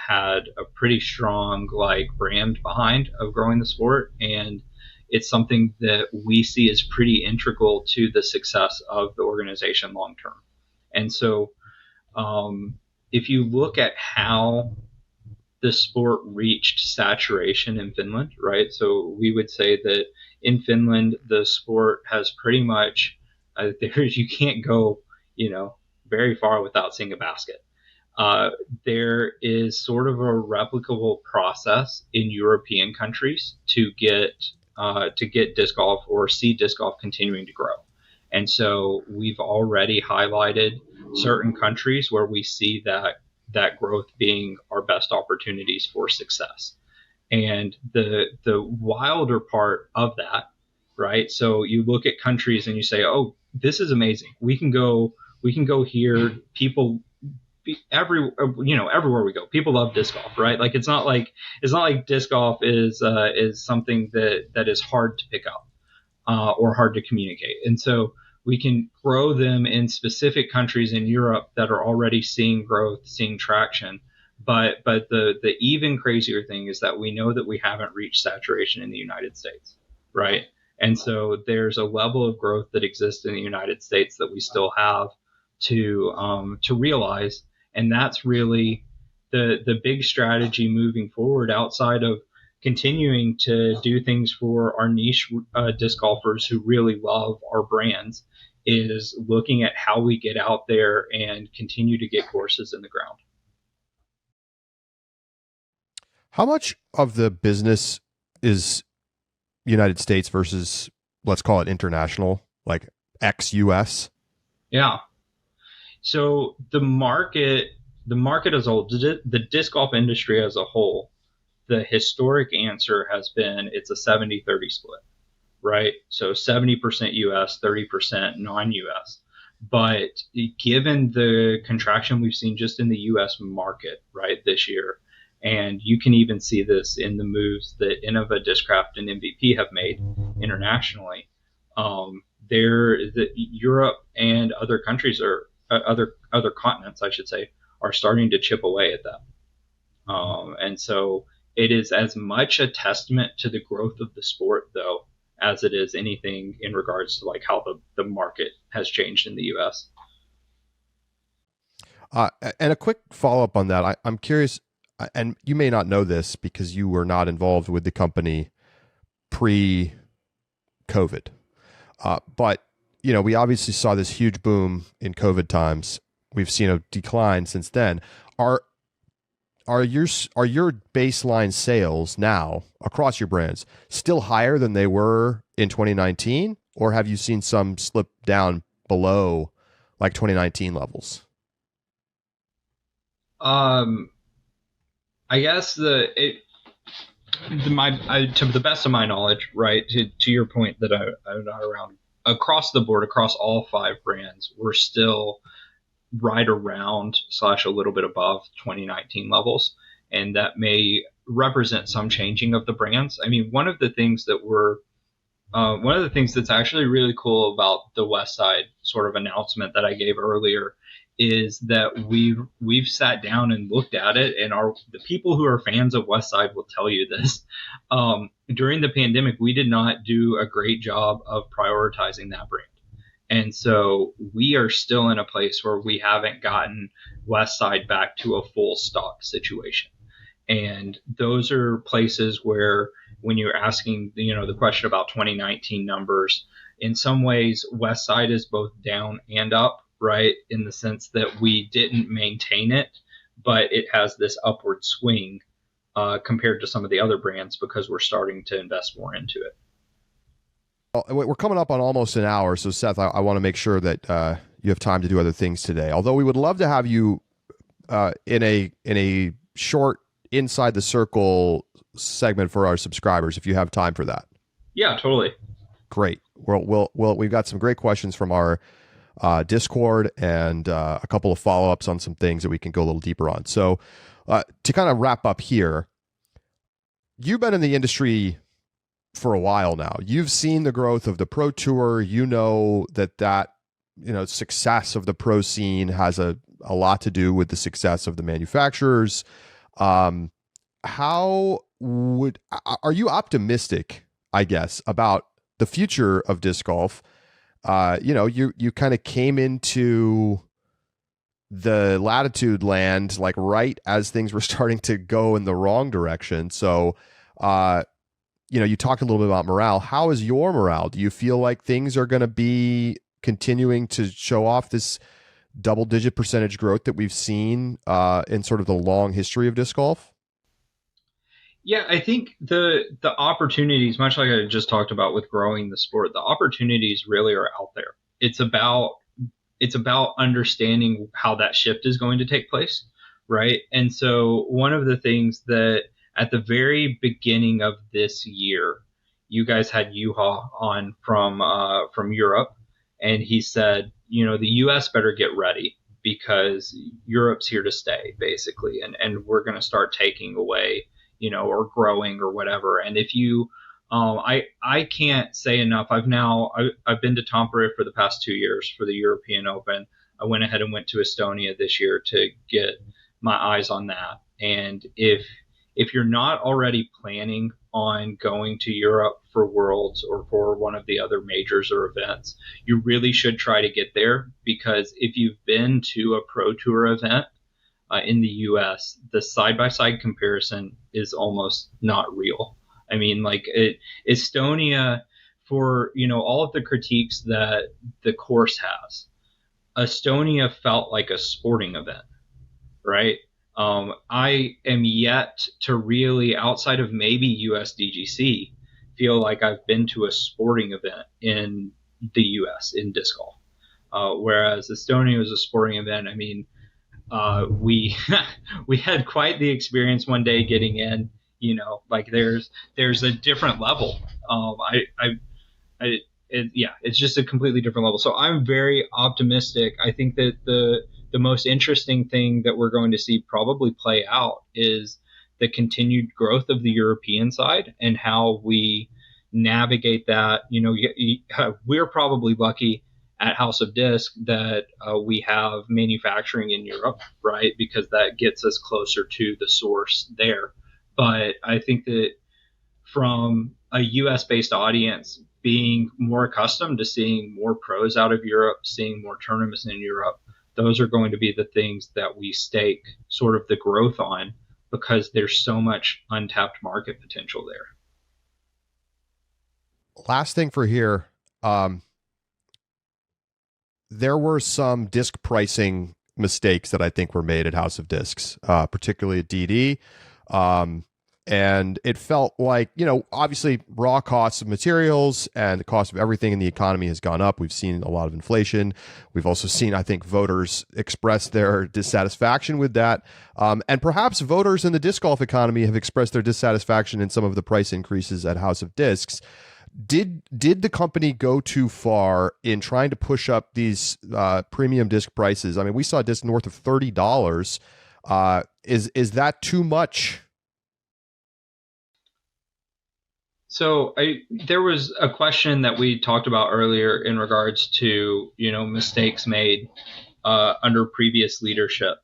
had a pretty strong brand behind of growing the sport, and it's something that we see as pretty integral to the success of the organization long term. And so if you look at how the sport reached saturation in Finland, right? So we would say that in Finland, the sport has pretty much, you can't go, very far without seeing a basket. There is sort of a replicable process in European countries to get disc golf or see disc golf continuing to grow. And so we've already highlighted certain countries where we see that growth being our best opportunities for success. And the wilder part of that, right? So you look at countries and you say, oh, this is amazing. We can go here. People everywhere we go, people love disc golf, right? It's not like disc golf is something that is hard to pick up or hard to communicate. And so we can grow them in specific countries in Europe that are already seeing growth, seeing traction. But the even crazier thing is that we know that we haven't reached saturation in the United States, right? And so there's a level of growth that exists in the United States that we still have to realize. And that's really the big strategy moving forward, outside of continuing to do things for our niche disc golfers who really love our brands, is looking at how we get out there and continue to get courses in the ground. How much of the business is United States versus, let's call it international, like ex-US? Yeah. So the market as a whole, the disc golf industry as a whole, the historic answer has been it's a 70-30 split, right? So 70% US, 30% non-US. But given the contraction we've seen just in the US market, right, this year, and you can even see this in the moves that Innova, Discraft, and MVP have made internationally, Europe and other countries other continents, I should say, are starting to chip away at that. And so it is as much a testament to the growth of the sport, though, as it is anything in regards to how the market has changed in the U.S. And a quick follow-up on that. I'm curious, and you may not know this because you were not involved with the company pre-COVID. But, we obviously saw this huge boom in COVID times we've seen a decline since then. Are your baseline sales now across your brands still higher than they were in 2019, or have you seen some slip down below like 2019 levels? I guess to the best of my knowledge, right, to your point that I'm not around, across the board, across all 5 brands, we're still right around / a little bit above 2019 levels, and that may represent some changing of the brands. I mean, one of the things that's actually really cool about the West Side sort of announcement that I gave earlier is that we've sat down and looked at it, and the people who are fans of West Side will tell you this. During the pandemic, we did not do a great job of prioritizing that brand. And so we are still in a place where we haven't gotten West Side back to a full stock situation. And those are places where, when you're asking, the question about 2019 numbers, in some ways, West Side is both down and up, right? In the sense that we didn't maintain it, but it has this upward swing compared to some of the other brands because we're starting to invest more into it. We're coming up on almost an hour, so Seth, I want to make sure that you have time to do other things today. Although we would love to have you in a short Inside the Circle segment for our subscribers, if you have time for that. Yeah, totally. Great. We've got some great questions from our Discord and a couple of follow-ups on some things that we can go a little deeper on. So to kind of wrap up here, you've been in the industry for a while now. You've seen the growth of the pro tour. You know that success of the pro scene has a lot to do with the success of the manufacturers. Are you optimistic, I guess, about the future of disc golf? You kind of came into the Latitude land like right as things were starting to go in the wrong direction. So you talked a little bit about morale. How is your morale? Do you feel like things are going to be continuing to show off this double-digit percentage growth that we've seen in sort of the long history of disc golf? Yeah, I think the opportunities, much like I just talked about with growing the sport, the opportunities really are out there. It's about understanding how that shift is going to take place, right? And so one of the things that at the very beginning of this year, you guys had Juha on from Europe, and he said, the U.S. better get ready because Europe's here to stay, basically, and we're going to start taking away, or growing or whatever. And if you, I can't say enough. I've been to Tampere for the past 2 years for the European Open. I went ahead and went to Estonia this year to get my eyes on that. And if you're not already planning on going to Europe for Worlds or for one of the other majors or events, you really should try to get there, because if you've been to a pro tour event in the US, the side-by-side comparison is almost not real. I mean, Estonia, for, all of the critiques that the course has, Estonia felt like a sporting event, right? I am yet to really, outside of maybe USDGC, feel like I've been to a sporting event in the US in disc golf. Whereas Estonia was a sporting event. I mean, we we had quite the experience one day getting in. There's a different level. It's just a completely different level. So I'm very optimistic. I think that the most interesting thing that we're going to see probably play out is the continued growth of the European side and how we navigate that. We're probably lucky at House of Disc that we have manufacturing in Europe, right? Because that gets us closer to the source there. But I think that from a US-based audience, being more accustomed to seeing more pros out of Europe, seeing more tournaments in Europe, those are going to be the things that we stake sort of the growth on, because there's so much untapped market potential there. Last thing for here, there were some disc pricing mistakes that I think were made at House of Discs, particularly at DD. And it felt like, obviously raw costs of materials and the cost of everything in the economy has gone up. We've seen a lot of inflation. We've also seen, I think, voters express their dissatisfaction with that. And perhaps voters in the disc golf economy have expressed their dissatisfaction in some of the price increases at House of Discs. Did the company go too far in trying to push up these premium disc prices? I mean, we saw a disc north of $30. Is that too much? So there was a question that we talked about earlier in regards to, mistakes made under previous leadership.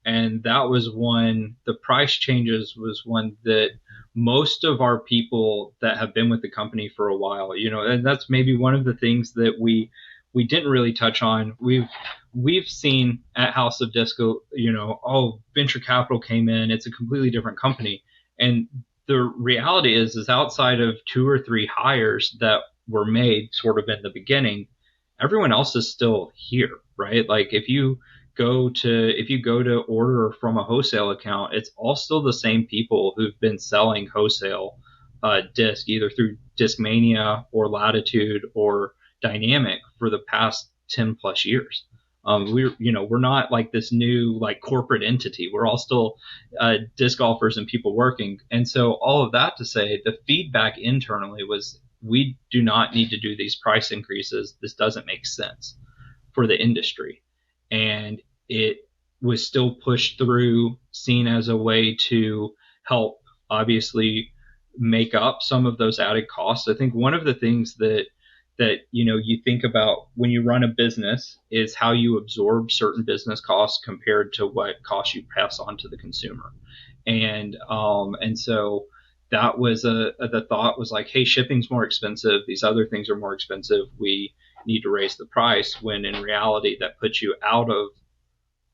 And that was one, the price changes was one that most of our people that have been with the company for a while, and that's maybe one of the things that we didn't really touch on. We've seen at House of Disco, venture capital came in, it's a completely different company. And the reality is outside of 2 or 3 hires that were made sort of in the beginning, everyone else is still here, right? Like if you go to order from a wholesale account, it's all still the same people who've been selling wholesale disc either through Discmania or Latitude or Dynamic for the past 10 plus years. We're not like this new like corporate entity. We're all still disc golfers and people working. And so all of that to say, the feedback internally was, we do not need to do these price increases. This doesn't make sense for the industry. And it was still pushed through, seen as a way to help obviously make up some of those added costs. I think one of the things that you think about when you run a business is how you absorb certain business costs compared to what costs you pass on to the consumer. And so that was the thought was like, hey, shipping's more expensive. These other things are more expensive. We need to raise the price, when in reality that puts you out of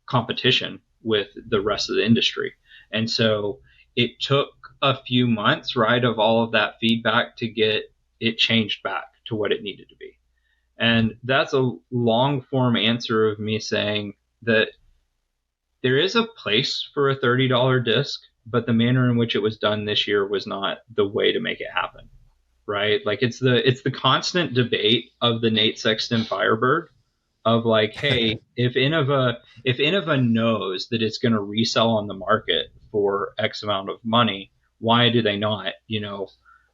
competition with the rest of the industry. And so it took a few months, right, of all of that feedback to get it changed back to what it needed to be. And that's a long form answer of me saying that there is a place for a $30 disc, but the manner in which it was done this year was not the way to make it happen, right? Like it's the constant debate of the Nate Sexton Firebird of like, hey, if Innova knows that it's going to resell on the market for X amount of money, why do they not,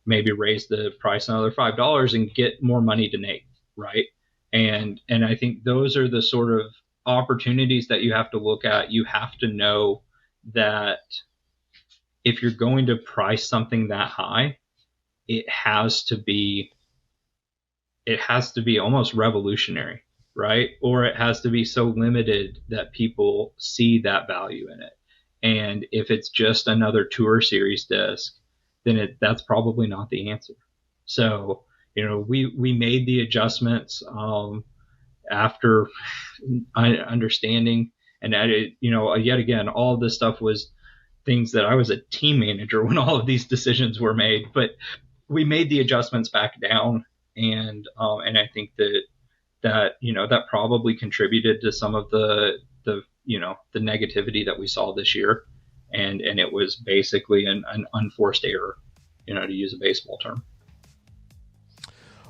maybe raise the price another $5 and get more money to Nate, right? And I think those are the sort of opportunities that you have to look at. You have to know that if you're going to price something that high, it has to be almost revolutionary, right? Or it has to be so limited that people see that value in it. And if it's just another Tour Series disc, then that's probably not the answer. So, we made the adjustments after understanding, and yet again, all of this stuff was things that I was a team manager when all of these decisions were made, but we made the adjustments back down. And I think that probably contributed to some of the negativity that we saw this year. And it was basically an unforced error, to use a baseball term.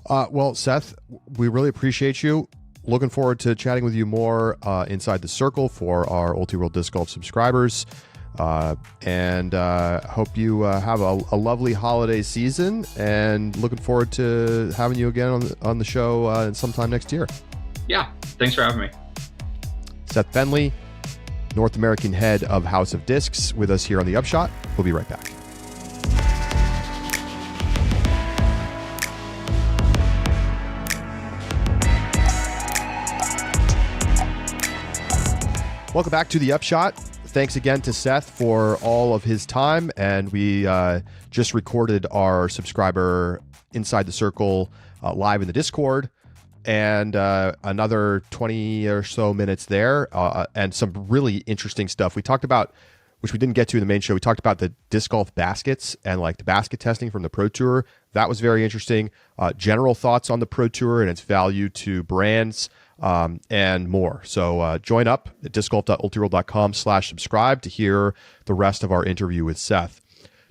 Well, Seth, we really appreciate you. Looking forward to chatting with you more inside the circle for our Ultiworld Disc Golf subscribers. And hope you have a lovely holiday season, and looking forward to having you again on the show sometime next year. Yeah, thanks for having me. Seth Fendley, North American head of House of Discs, with us here on the Upshot. We'll be right back. Welcome back to the Upshot. Thanks again to Seth for all of his time. And we just recorded our subscriber Inside the Circle live in the Discord. And another 20 or so minutes there, and some really interesting stuff. We talked about, which we didn't get to in the main show, we talked about the disc golf baskets and like the basket testing from the Pro Tour. That was very interesting. General thoughts on the Pro Tour and its value to brands. and more. So join up at discgolf.ultiworld.com/subscribe to hear the rest of our interview with Seth.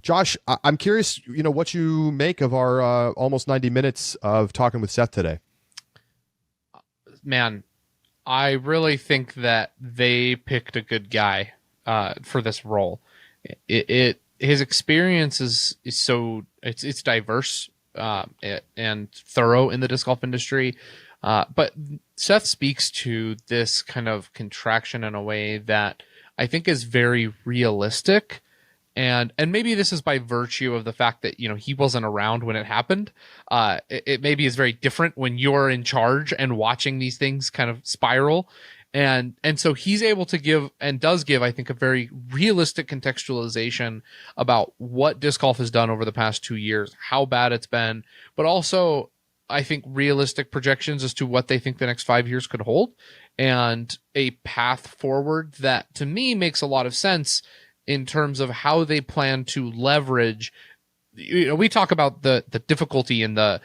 Josh, I'm curious, what you make of our almost 90 minutes of talking with Seth today. Man, I really think that they picked a good guy for this role. His experience is so it's diverse and thorough in the disc golf industry. But Seth speaks to this kind of contraction in a way that I think is very realistic. And maybe this is by virtue of the fact that, he wasn't around when it happened. It maybe is very different when you're in charge and watching these things kind of spiral. And so he's able to give, and does give, I think, a very realistic contextualization about what disc golf has done over the past 2 years, how bad it's been, but also, I think, realistic projections as to what they think the next 5 years could hold, and a path forward that, to me, makes a lot of sense in terms of how they plan to leverage. We talk about the difficulty and the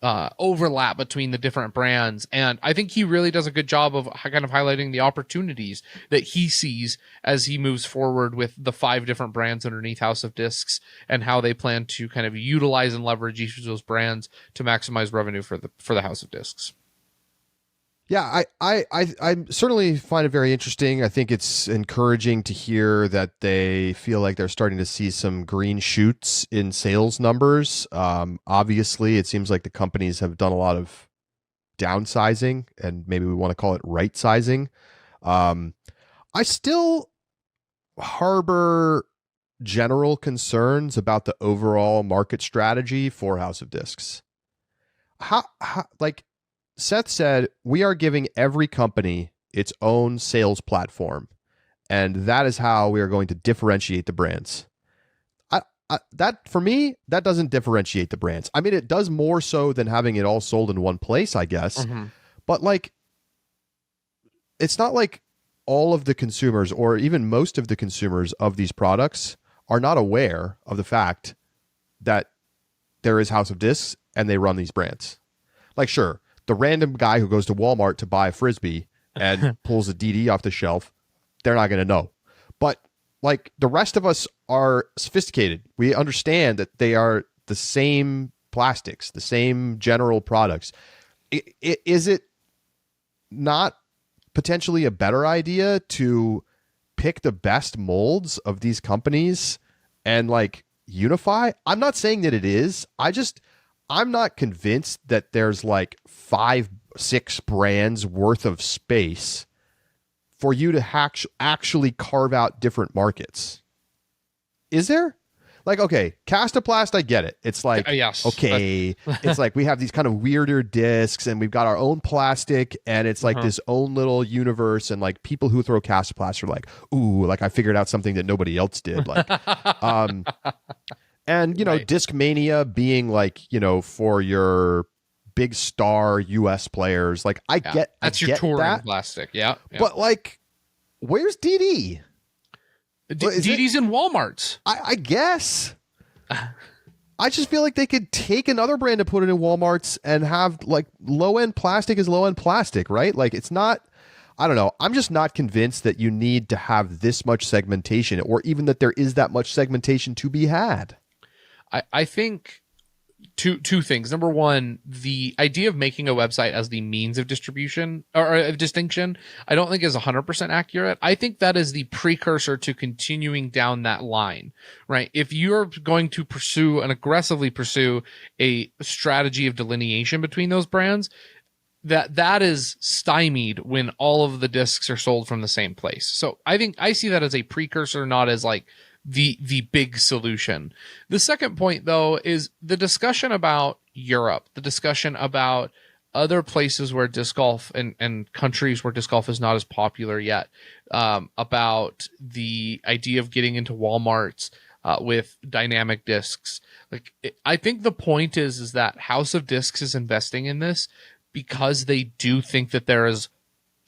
overlap between the different brands, and I think he really does a good job of kind of highlighting the opportunities that he sees as he moves forward with the 5 different brands underneath House of Discs, and how they plan to kind of utilize and leverage each of those brands to maximize revenue for the House of Discs. Yeah, I certainly find it very interesting. I think it's encouraging to hear that they feel like they're starting to see some green shoots in sales numbers. Obviously, it seems like the companies have done a lot of downsizing, and maybe we want to call it right sizing. I still harbor general concerns about the overall market strategy for House of Discs. How like Seth said, we are giving every company its own sales platform, and that is how we are going to differentiate the brands. That, for me, that doesn't differentiate the brands. I mean, it does more so than having it all sold in one place, I guess. Mm-hmm. But it's not like all of the consumers, or even most of the consumers of these products, are not aware of the fact that there is House of Discs and they run these brands. Sure, the random guy who goes to Walmart to buy a Frisbee and pulls a DD off the shelf, they're not going to know. But the rest of us are sophisticated. We understand that they are the same plastics, the same general products. Is it not potentially a better idea to pick the best molds of these companies and unify? I'm not saying that it is. I'm not convinced that there's 5-6 brands worth of space for you to actually carve out different markets. Is there? Okay, Castoplast, I get it. It's yes. Okay, it's we have these kind of weirder discs, and we've got our own plastic, and it's this own little universe, and people who throw Castoplast are ooh, I figured out something that nobody else did. And, right. Discmania being for your big star US players, I get your touring that. Plastic. Yeah. But where's DD? DD's in Walmart's. I guess. I just feel like they could take another brand and put it in Walmart's and have low end plastic is low end plastic, right? It's not, I don't know. I'm just not convinced that you need to have this much segmentation, or even that there is that much segmentation to be had. I think two things. Number one, the idea of making a website as the means of distribution or of distinction, I don't think is 100% accurate. I think that is the precursor to continuing down that line, right? If you're going to aggressively pursue a strategy of delineation between those brands, that is stymied when all of the discs are sold from the same place. So I think I see that as a precursor, not as the big solution. The second point, though, is the discussion about Europe, the discussion about other places where disc golf and countries where disc golf is not as popular yet, about the idea of getting into Walmarts with dynamic discs. I think the point is that House of Discs is investing in this because they do think that there is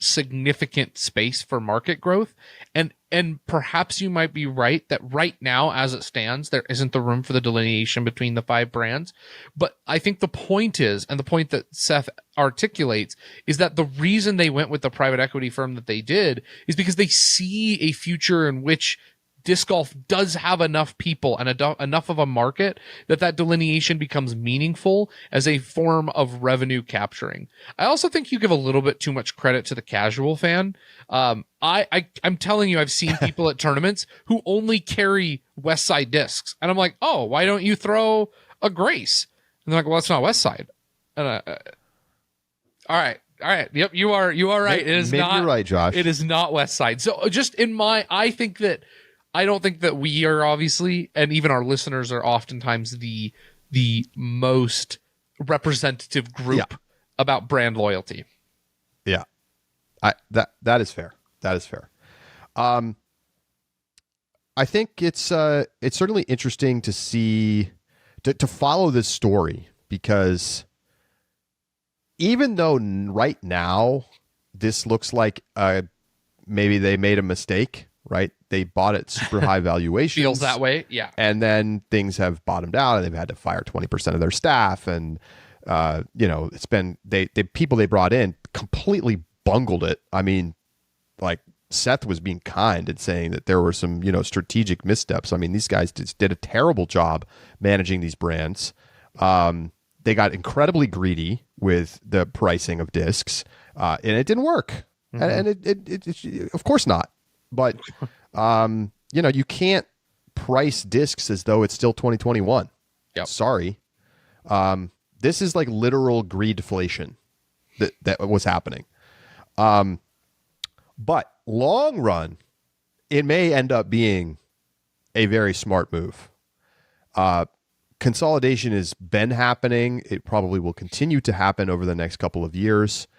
significant space for market growth. And perhaps you might be right that right now, as it stands, there isn't the room for the delineation between the 5 brands. But I think the point is, and the point that Seth articulates, is that the reason they went with the private equity firm that they did is because they see a future in which disc golf does have enough people and enough of a market that delineation becomes meaningful as a form of revenue capturing. I also think you give a little bit too much credit to the casual fan. I'm telling you, I've seen people at tournaments who only carry West Side discs, and I'm like, oh, why don't you throw a Grace? And they're like, well, it's not West Side. And all right. Yep, you are right. It is maybe not. You're right, Josh. It is not West Side. So just I don't think that we are, obviously, and even our listeners are oftentimes the most representative group about brand loyalty. Yeah, that is fair. That is fair. I think it's certainly interesting to see to follow this story, because even though right now this looks like maybe they made a mistake, right? They bought it super high valuation. Feels that way, yeah. And then things have bottomed out, and they've had to fire 20% of their staff, and it's been the people they brought in completely bungled it. I mean, like Seth was being kind and saying that there were some strategic missteps. I mean, these guys did a terrible job managing these brands. They got incredibly greedy with the pricing of discs, and it didn't work. Mm-hmm. And it of course not. But you can't price discs as though it's still 2021. Yep. Sorry. This is like literal greedflation that was happening. But long run, it may end up being a very smart move. Consolidation has been happening. It probably will continue to happen over the next couple of years.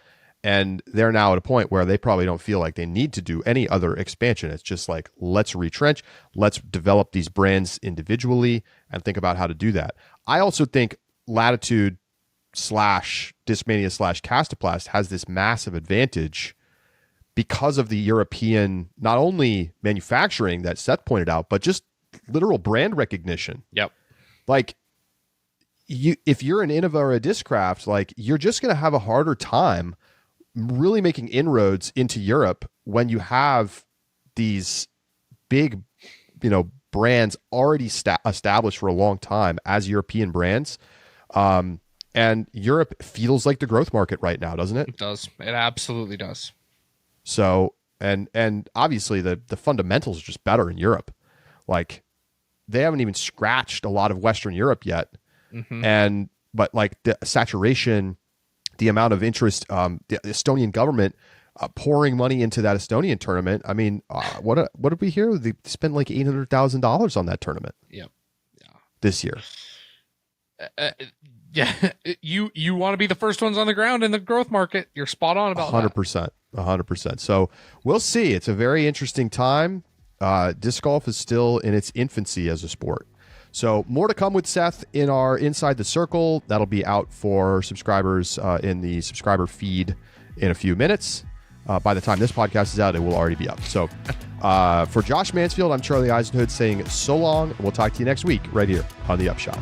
And they're now at a point where they probably don't feel like they need to do any other expansion. It's just like, let's retrench, let's develop these brands individually and think about how to do that. I also think Latitude / Discmania / Castoplast has this massive advantage because of the European, not only manufacturing that Seth pointed out, but just literal brand recognition. Yep. Like, if you're an Innova or a Discraft, like, you're just going to have a harder time really making inroads into Europe when you have these big, brands already established for a long time as European brands. And Europe feels like the growth market right now, doesn't it? It does. It absolutely does. So, and obviously the fundamentals are just better in Europe. Like, they haven't even scratched a lot of Western Europe yet. Mm-hmm. But like the saturation, the amount of interest, the Estonian government pouring money into that Estonian tournament. I mean, what did we hear? They spent like $800,000 on that tournament. Yeah. This year. Yeah, you want to be the first ones on the ground in the growth market. You're spot on about 100%, 100%. So we'll see. It's a very interesting time. Disc golf is still in its infancy as a sport. So more to come with Seth in our Inside the Circle. That'll be out for subscribers in the subscriber feed in a few minutes. By the time this podcast is out, it will already be up. So for Josh Mansfield, I'm Charlie Eisenhood saying so long. We'll talk to you next week right here on The Upshot.